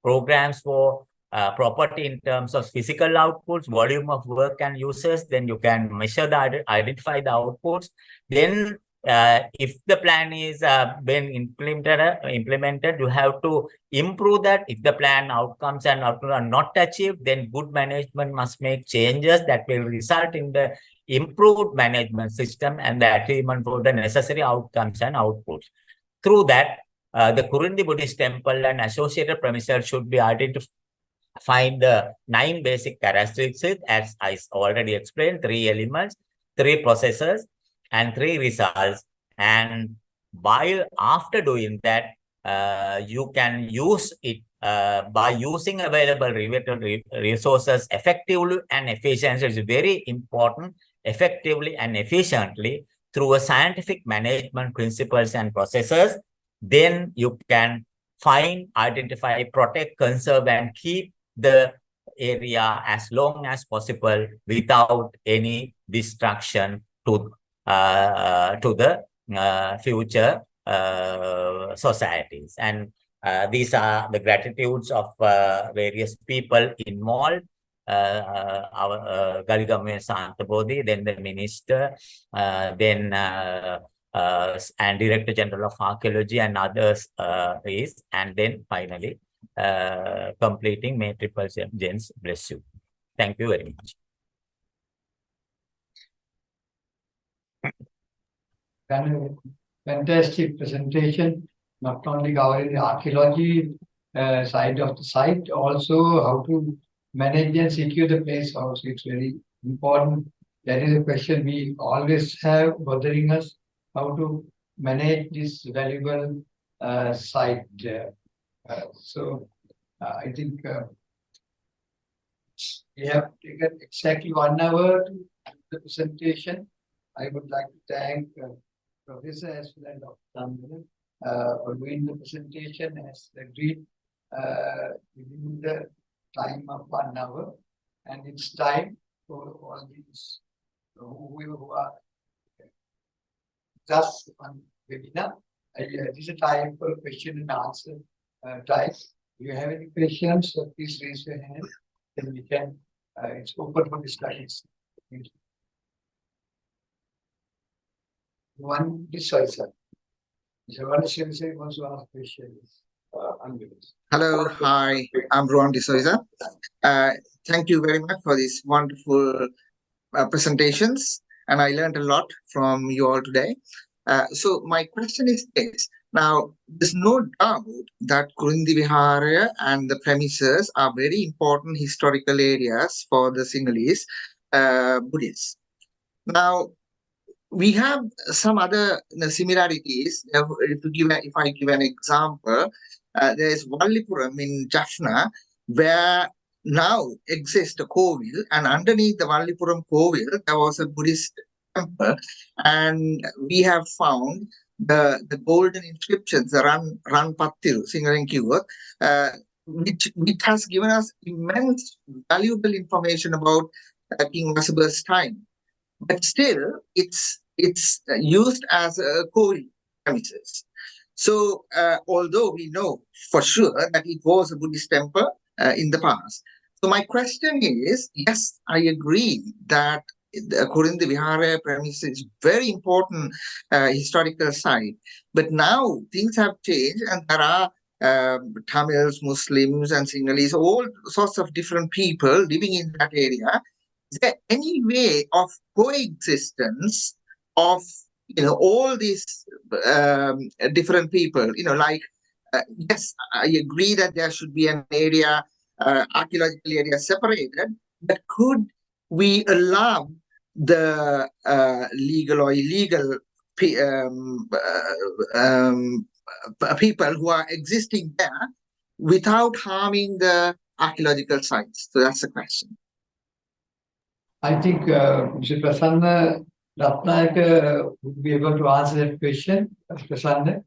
programs for property in terms of physical outputs, volume of work and users. Then you can measure identify the outputs. Then if the plan is been implemented, you have to improve that. If the plan outcomes and outputs are not achieved, then good management must make changes that will result in the improved management system and the achievement for the necessary outcomes and outputs. Through that, the Kurundi Buddhist temple and associated premises should be identified. Find the 9 basic characteristics, as I already explained, 3 elements, 3 processes, and 3 results. And while after doing that, you can use it by using available resources effectively and efficiently. It's very important, effectively and efficiently through a scientific management principles and processes. Then you can find, identify, protect, conserve, and keep the area as long as possible without any destruction to the future societies. And these are the gratitudes of various people involved. Our Galigamme Santabodhi, then the minister, then and Director General of Archaeology and others and then finally completing May Triple Gens. Bless you. Thank you very much. Fantastic presentation, not only covering the archaeology side of the site, also how to manage and secure the place also. It's very important. That is a question we always have bothering us, how to manage this valuable site. I think we have taken exactly 1 hour to do the presentation. I would like to thank Professor as well as Dr. Chandana for doing the presentation as agreed within the time of 1 hour. And it's time for all these who are just on webinar. This is a time for question and answer time. If you have any questions, please raise your hand. Then we can, it's open for discussions. Thank you. One decider. So one is wants to ask questions. Hello, hi, I'm Rohan D'Souza. Thank you very much for these wonderful presentations, and I learned a lot from you all today. So my question is this. Now, there's no doubt that Kurundi Vihara and the premises are very important historical areas for the Sinhalese Buddhists. Now, we have some other similarities. If I give an example, there is Wallipuram in Jaffna, where now exists a Kovil, and underneath the Wallipuram Kovil, there was a Buddhist temple, and we have found the golden inscriptions, the Ran Pattiru, Singaling keyword, which has given us immense valuable information about King Vasaba's time. But still, it's used as a Kovil premises. So, although we know for sure that it was a Buddhist temple in the past. So my question is, yes, I agree that the Kurundi Vihara premise is very important historical site. But now things have changed, and there are Tamils, Muslims, and Sinhalese, all sorts of different people living in that area. Is there any way of coexistence of all these different people? Like yes, I agree that there should be an area, archaeological area separated, but could we allow the legal or illegal people who are existing there without harming the archaeological sites? So that's the question. I think Mr. Prasanna Rathnayake would be able to answer that question. Prasanna?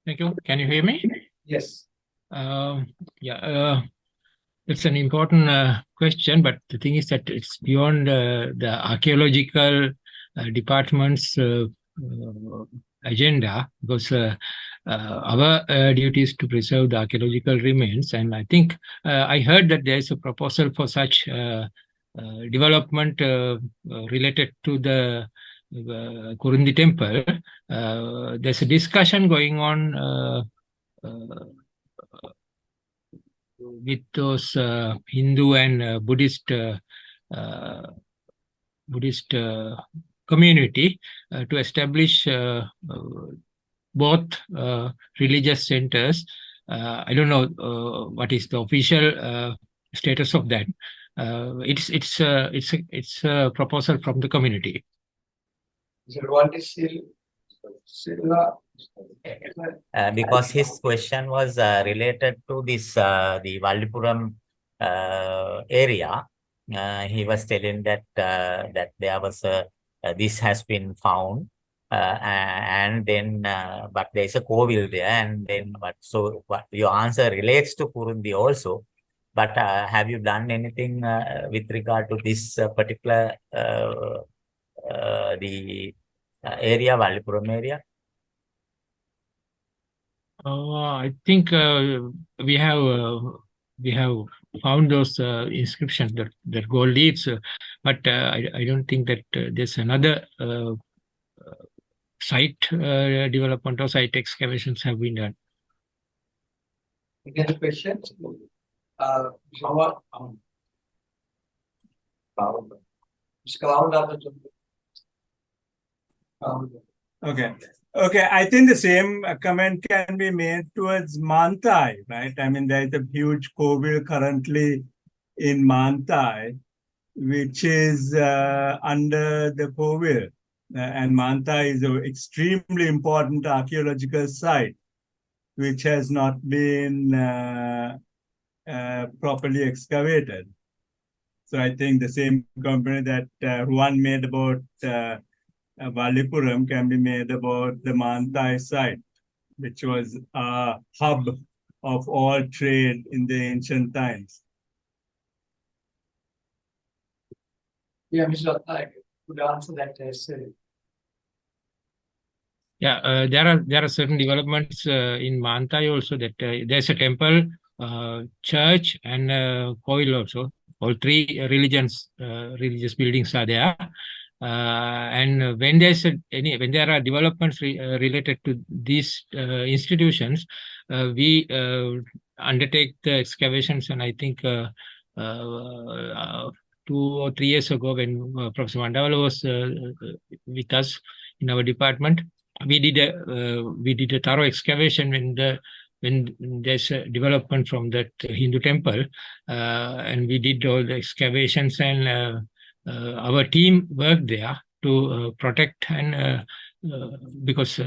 Thank you. Can you hear me? Yes. It's an important question, but the thing is that it's beyond the archaeological department's agenda, because our duty is to preserve the archaeological remains. And I think I heard that there is a proposal for such development related to the Kurundi temple. There's a discussion going on with those Hindu and Buddhist community to establish both religious centers. I don't know what is the official status of that. It's a proposal from the community. Because his question was related to this the Vallipuram area. He was telling that that there was this has been found, and then but there is a Kovil there, and then but so what your answer relates to Kurundi also. But have you done anything with regard to this particular the area, Vallipuram area? I think we have found those inscriptions, that gold leaves, but I don't think that there's another site development or site excavations have been done. Any questions? Okay. Okay, I think the same comment can be made towards Mantai, right? I mean, there is a huge Kovil currently in Mantai, which is under the Kovil. And Mantai is an extremely important archaeological site, which has not been properly excavated. So I think the same comment that Juan made about Vallipuram can be made about the Mantai site, which was a hub of all trade in the ancient times. Yeah, Mr. Rathnayake could answer that as Yeah, there are certain developments in Mantai also, that there's a temple, church, and Kovil also. All three religious buildings are there. And when when there are developments related to these institutions, we undertake the excavations. And I think 2 or 3 years ago, when Professor Mandawala was with us in our department, we did a thorough excavation when there's a development from that Hindu temple, and we did all the excavations, and our team worked there to protect, and because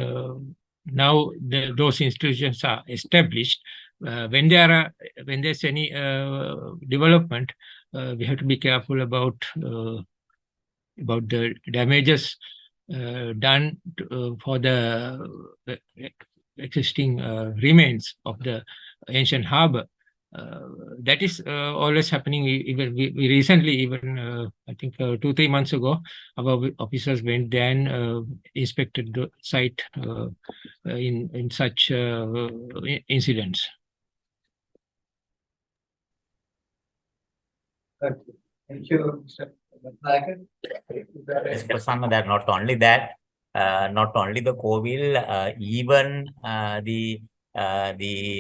now those institutions are established. When there's any development, we have to be careful about the damages done for the existing remains of the ancient harbor. That is always happening. Even we recently, even I think 2-3 months ago, our officers went there and inspected the site in such incidents. Thank you, Mr. Rathnayake. Yes, Prasanna, that not only that, not only the Kovil, even the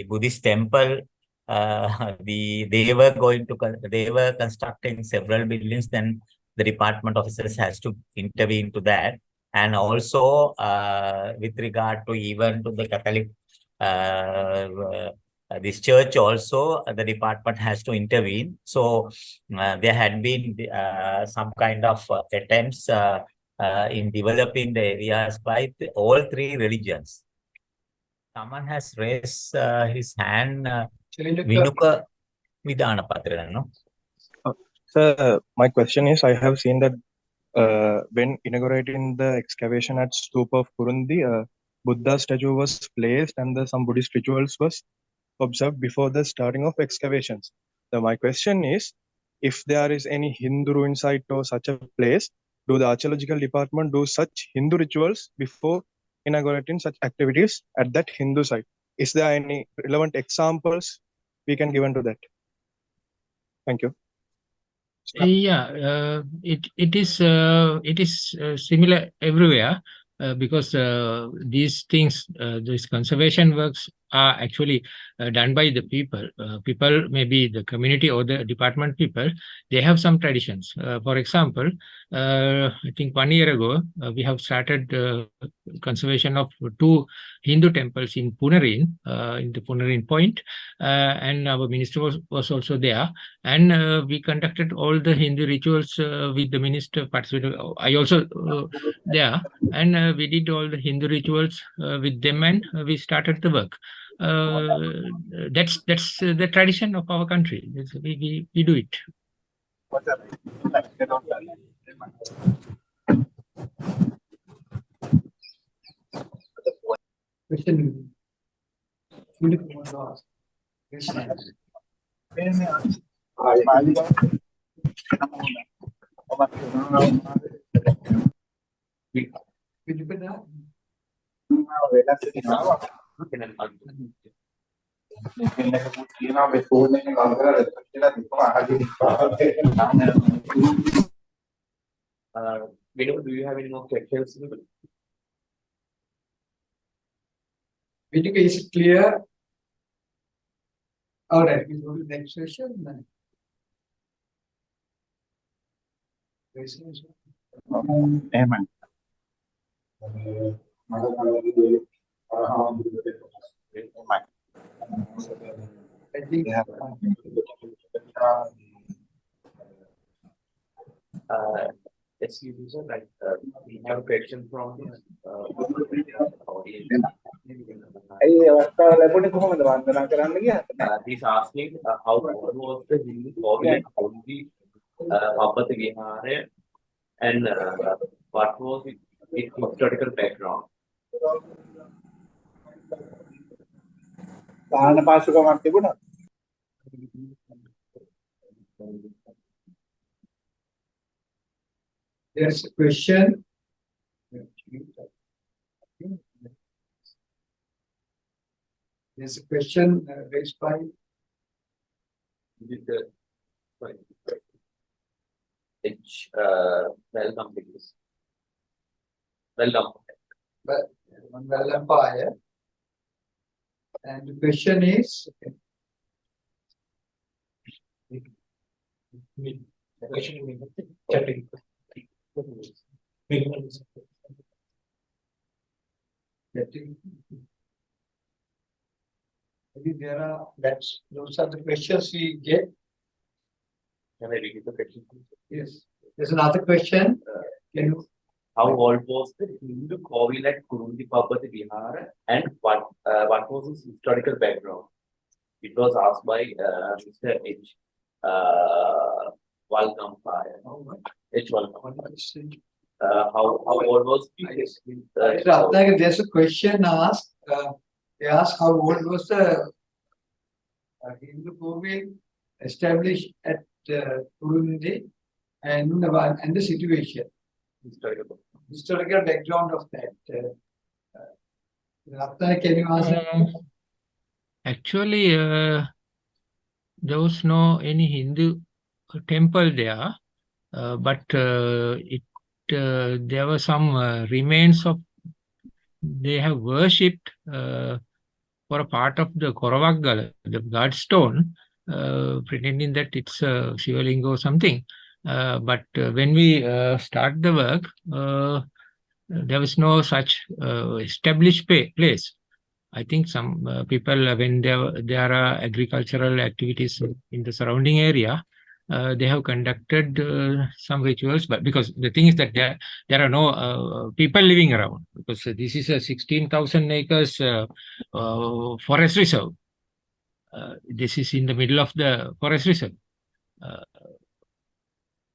Buddhist temple, they were constructing several buildings. Then the department officers has to intervene to that, and also with regard to even to the Catholic. This church also, the department has to intervene. So there had been some kind of attempts in developing the areas by all three religions. Someone has raised his hand. Vinuka Vidhanapatra, no? Sir, my question is, I have seen that when inaugurating the excavation at Stupa of Kurundi, Buddha statue was placed and some Buddhist rituals was observed before the starting of excavations. So my question is, if there is any Hindu ruin site or such a place, do the archaeological department do such Hindu rituals before inaugurating such activities at that Hindu site? Is there any relevant examples we can give into that? Thank you. Yeah, it is similar everywhere because these things, these conservation works are actually done by the people. People, maybe the community or the department people, they have some traditions. For example, I think 1 year ago, we have started conservation of 2 Hindu temples in Punarin, in the Punarin Point, and our minister was also there. And we conducted all the Hindu rituals with the minister participated. I also there, and we did all the Hindu rituals with them, and we started the work. That's the tradition of our country. We do it. Question. Vinuka wants to ask. Question. Vinuka, Vinuka, do you have any more questions? Vinuka, is it clear? All right, we go to the next session. Amen. I think Excuse me, sir, like we have a question from the audience. He's asking how old was the Hindu Kovil Kurundi Pabbati Vihara, and what was its historical background? there's a question. There's a question raised by Welcome, please. Welcome. Mandawala Empire. And the question is, maybe those are the questions we get. Can I repeat the question? Yes. There's another question. Can you? How old was the Hindu Kovil at Kurundi Pabbati Vihara, and what was his historical background? It was asked by Mr. H. Walkampaya. H. Walkampaya. How old was Rathnayake, there's a question asked. They asked how old was the Hindu Kovil established at Kurundi, and the situation. Historical background of that. Rathnayake, can you answer? Actually, there was no any Hindu temple there, but there were some remains of, they have worshipped for a part of the Koravagala, the godstone, pretending that it's a Shivalinga or something. But when we start the work, there was no such established place. I think some people, when there are agricultural activities in the surrounding area, they have conducted some rituals, but because the thing is that there are no people living around, because this is a 16,000 acres forest reserve. This is in the middle of the forest reserve.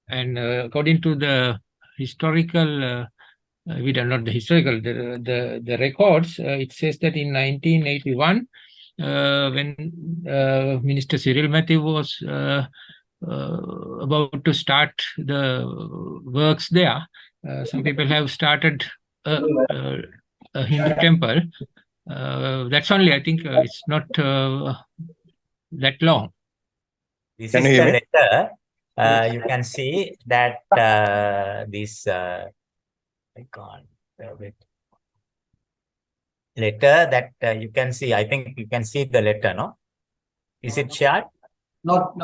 And according to the historical, we don't know the historical, the records, it says that in 1981, when Minister Cyril Matthew was about to start the works there, some people have started a Hindu temple. That's only, I think it's not that long. This Can is you the hear me? letter. You can see that this I can't wait. Letter that you can see. I think you can see the letter, no? Is it shared? No,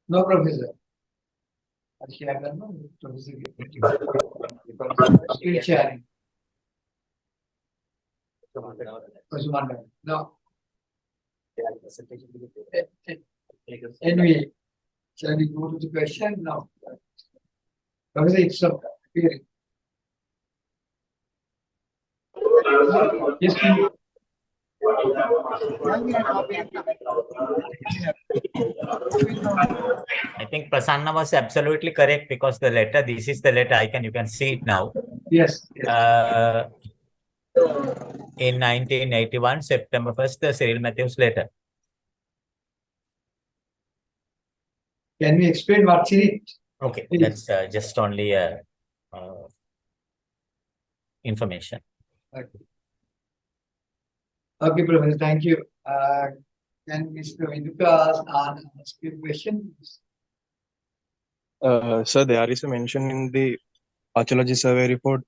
Professor. Professor. Still sharing. No. Anyway, shall we go to the question now? Professor, it's a period. Yes, please. I think Prasanna was absolutely correct, because the letter, this is the letter, you can see it now. Yes. In 1981, September 1st, the Cyril Matthews letter. Can we explain what's in it? Okay, Please. that's just only information. Okay, Professor, thank you. Can Mr. Viduka ask you a question? Sir, there is a mention in the archaeology survey report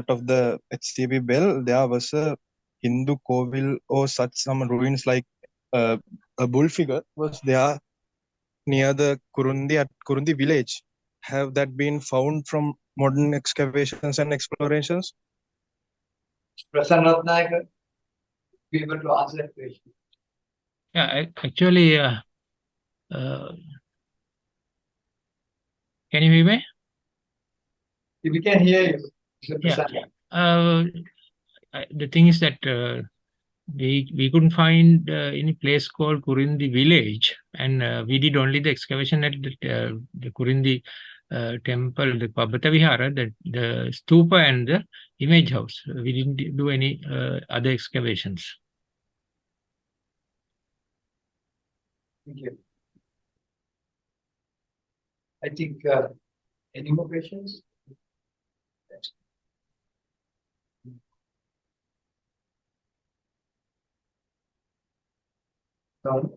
of the HCB Bell. There was a Hindu Kovil or such some ruins, like a bull figure was there near the Kurundi at Kurundi village. Have that been found from modern excavations and explorations? Prasanna Rathnayake, be able to answer that question. Yeah, actually, can you hear me? We can hear you, Mr. Prasanna. The thing is that we couldn't find any place called Kurundi village, and we did only the excavation at the Kurundi temple, the Pabbata Vihara, the stupa and the image house. We didn't do any other excavations. Thank you. I think any more questions?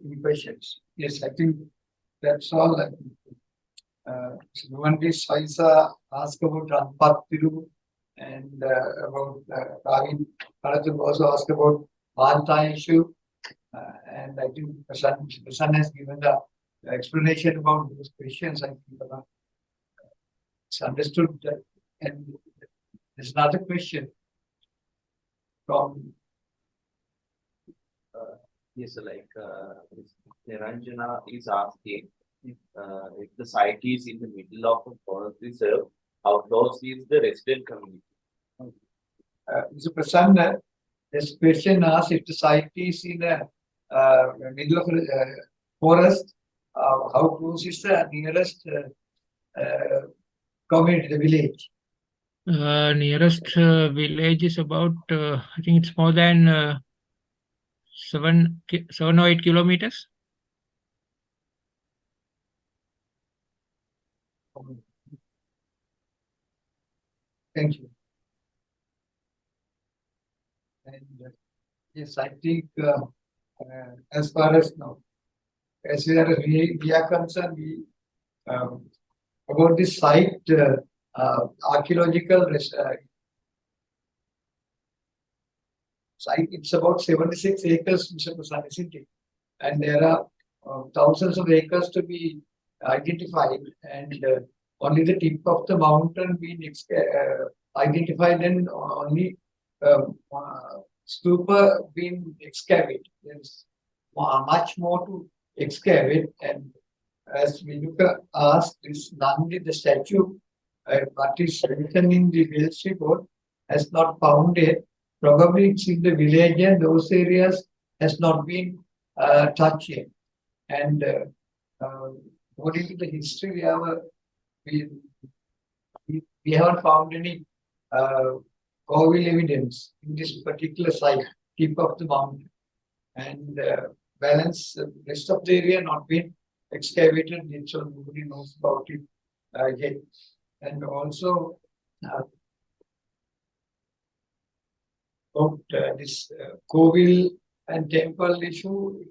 Any questions? Yes, I think that's all. Ruandi Saisa asked about Ranpattiru and about Kavin. Karajan also asked about Manta issue. And I think Prasanna has given the explanation about those questions. I think it's understood that. And there's another question from yes, like Niranjana is asking if the site is in the middle of a forest reserve, how close is the resident community? Mr. Prasanna, this question asks if the site is in the middle of a forest, how close is the nearest community, the village? Nearest village is about, I think it's more than 7 or 8 kilometers. Thank you. And yes, I think as far as now, as we are concerned, about this site, archaeological site, it's about 76 acres, Mr. Prasanna, isn't it? And there are thousands of acres to be identified, and only the tip of the mountain being identified, and only stupa being excavated. There's much more to excavate, and as Vinuka asked, this Nandi, the statue, what is written in the Welsh report, has not found it. Probably it's in the village, and those areas has not been touched yet. And according to the history, we haven't found any Kovil evidence in this particular site, tip of the mountain. And balance, rest of the area not been excavated yet, so nobody knows about it yet. And also about this Kovil and temple issue,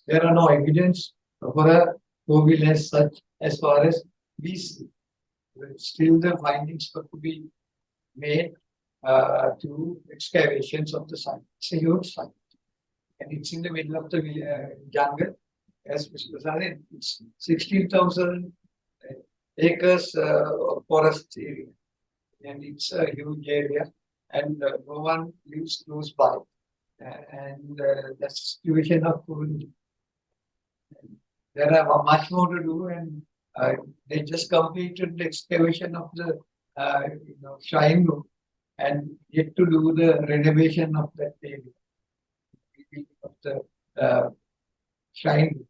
there are no evidence for a Kovil as such, as far as we see. Still the findings got to be made through excavations of the site. It's a huge site, and it's in the middle of the jungle. As Mr. Prasanna, it's 16,000 acres of forest area, and it's a huge area, and no one lives close by. And that's the situation of Kurundi. There are much more to do, and they just completed the excavation of the shrine room, and yet to do the renovation of that area of the shrine room.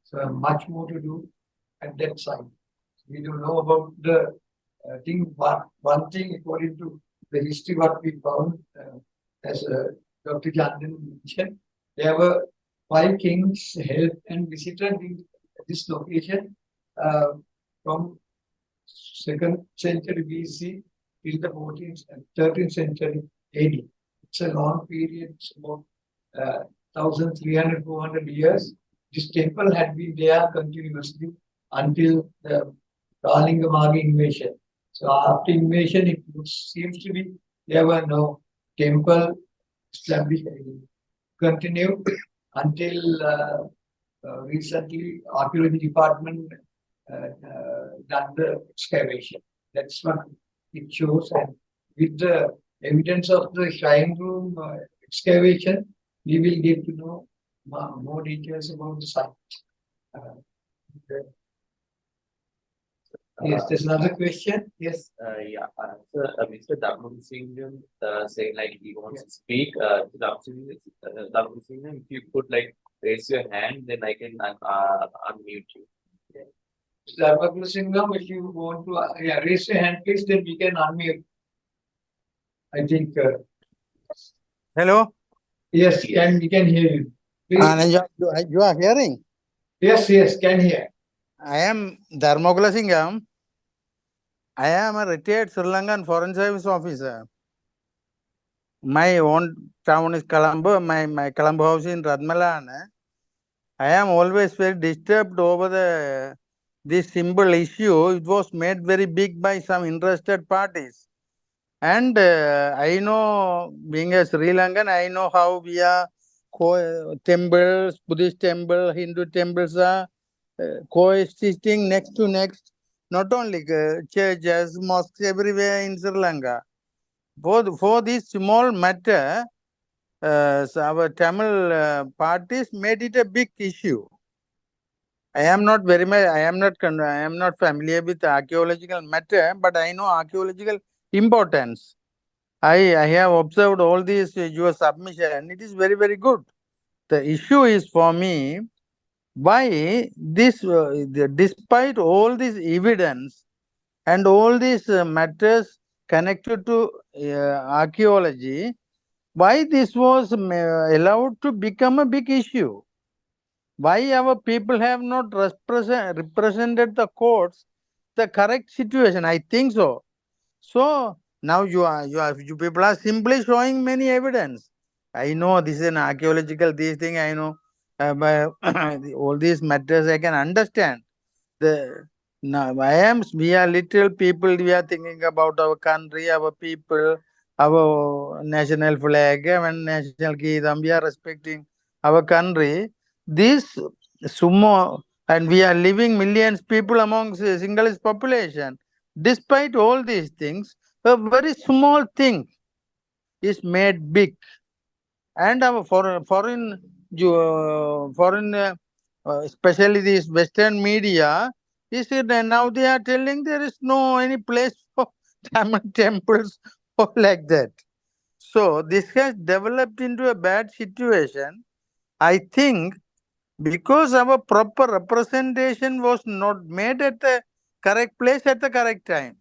So much more to do at that site. We don't know about the thing, but one thing according to the history what we found, as Dr. Chandana mentioned, there were 5 kings helped and visited this location from 2nd century BC till the 14th and 13th century AD. It's a long period, it's about 1,300, 400 years. This temple had been there continuously until the Malinga invasion. So after invasion, it seems to be there were no temple established. Continued until recently, archaeology department done the excavation. That's what it shows, and with the evidence of the shrine room excavation, we will get to know more details about the site. Yes, there's another question. Yes. Yeah. So, Mr. Dharmasinghe saying like he wants to speak. Dharmasinghe, if you could like raise your hand, then I can unmute you. Mr. Dharmasinghe, if you want to raise your hand, please, then we can unmute. I think. Hello. Yes, we can hear you. Please. You are hearing? Yes, can hear. I am Dharmasinghe. I am a retired Sri Lankan Foreign Service officer. My own town is Colombo. My Colombo house in Rathnayake. I am always very disturbed over this simple issue. It was made very big by some interested parties. And I know, being a Sri Lankan, I know how we are temples, Buddhist temple, Hindu temples are coexisting next to next. Not only churches, mosques everywhere in Sri Lanka. For this small matter, so our Tamil parties made it a big issue. I am not familiar with the archaeological matter, but I know archaeological importance. I have observed all these your submission. It is very, very good. The issue is for me, why this, despite all this evidence and all these matters connected to archaeology, why this was allowed to become a big issue? Why our people have not represented the courts the correct situation? I think so. So now you people are simply showing many evidence. I know this is an archaeological thing. I know by all these matters, I can understand. Now, we are little people, we are thinking about our country, our people, our national flag, and national Geetam, we are respecting our country. This sumo, and we are living millions people among Sinhalese population. Despite all these things, a very small thing is made big. And our foreign, especially these Western media, is it, and now they are telling there is no any place for Tamil temples or like that. So this has developed into a bad situation. I think because our proper representation was not made at the correct place at the correct time.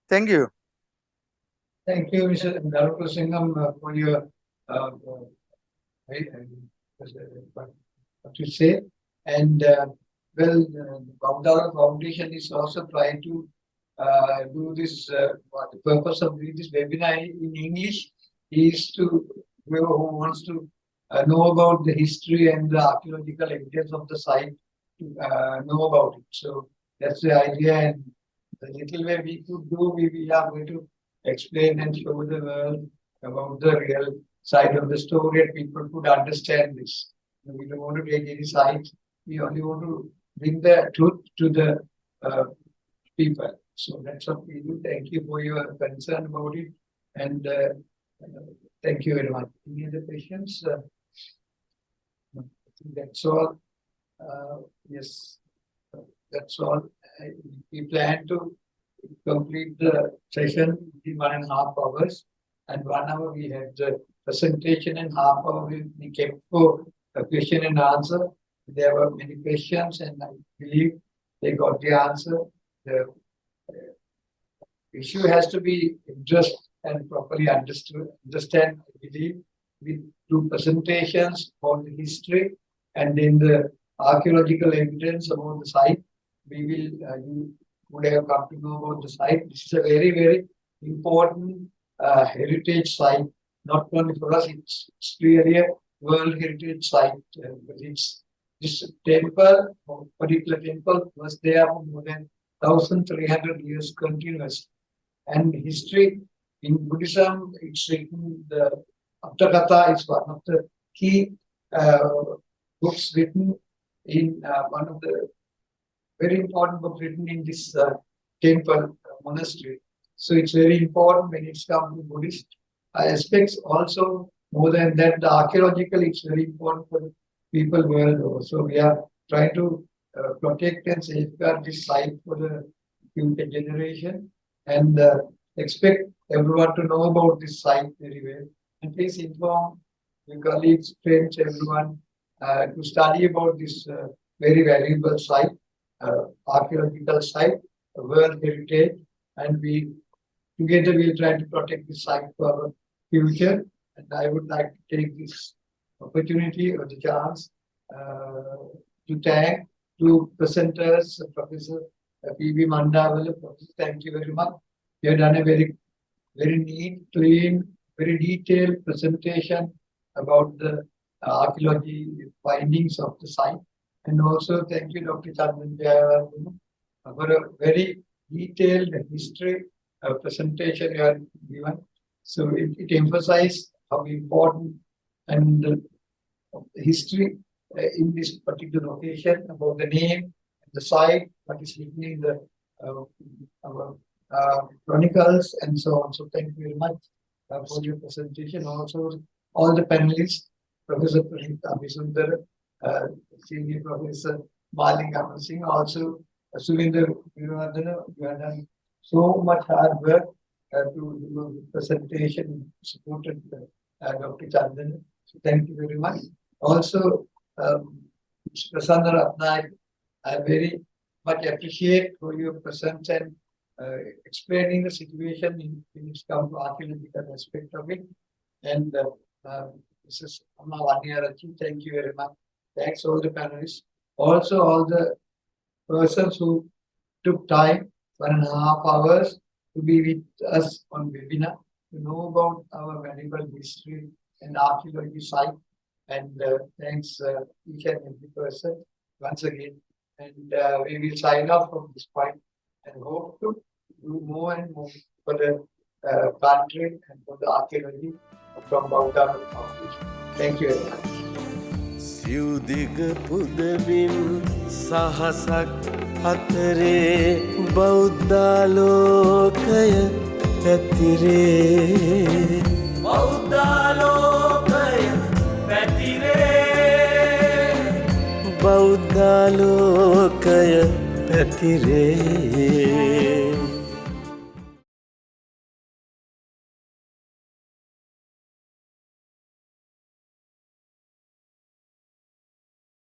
Thank you. Thank you, Mr. Singham, for your what to say. And well, the Mandawala Foundation is also trying to do this. What the purpose of doing this webinar in English is to whoever who wants to know about the history and the archaeological evidence of the site to know about it. So that's the idea, and the little way we could do, we are going to explain and show the world about the real side of the story, and people could understand this. We don't want to take any sides. We only want to bring the truth to the people. So that's what we do. Thank you for your concern about it, and thank you very much. Any other questions? I think that's all. Yes, that's all. We plan to complete the session in 1.5 hours, and 1 hour we had the presentation, and half hour we kept for a question and answer. There were many questions, and I believe they got the answer. The issue has to be addressed and properly understood. Understand, I believe, we do presentations on the history and then the archaeological evidence about the site. We will you would have come to know about the site. This is a very, very important heritage site. Not only for us, it's clearly a World Heritage Site. It's this temple, particular temple, was there for more than 1,300 years continuous. And history in Buddhism, it's written, the Aptakatha is one of the key books written in one of the very important book written in this temple monastery. So it's very important when it's come to Buddhist aspects. Also, more than that, the archaeological, it's very important for the people world over. So we are trying to protect and safeguard this site for the future generation, and expect everyone to know about this site very well. And please inform your colleagues, friends, everyone to study about this very valuable site. Archaeological site, World Heritage, and we together will try to protect this site for our future. And I would like to take this opportunity or the chance to thank two presenters, Professor P.B. Mandawala. Professor, thank you very much. You have done a very, very neat, clean, very detailed presentation about the archaeology findings of the site. And also thank you, Dr. Chandana, for a very detailed history presentation you have given. So it emphasizes how important and history in this particular location, about the name, the site, what is written in the chronicles, and so on. So thank you very much for your presentation. Also, all the panelists, Professor Praneeth, Abeysundra, Senior Professor Malinga, Amarasinghe, also Sumedha, Weerawardhane, you have done so much hard work to do the presentation, supported Dr. Chandana. So thank you very much. Also, Prasanna, Rathnayake, I very much appreciate for your presence and explaining the situation in its come to archaeological aspect of it. And Mrs. Wanniarachchi, thank you very much. Thanks all the panelists. Also all the persons who took time, 1.5 hours, to be with us on webinar, to know about our valuable history and archaeology site. And thanks each and every person once again. And we will sign off from this point and hope to do more and more for the country and for the archaeology from Bauta Foundation. Thank you very much. සිව්දිග පුදබිම් සහසක් අතරේ බෞද්ධාලෝකය පැතිරේ බෞද්ධාලෝකය පැතිරේ බෞද්ධාලෝකය පැතිරේ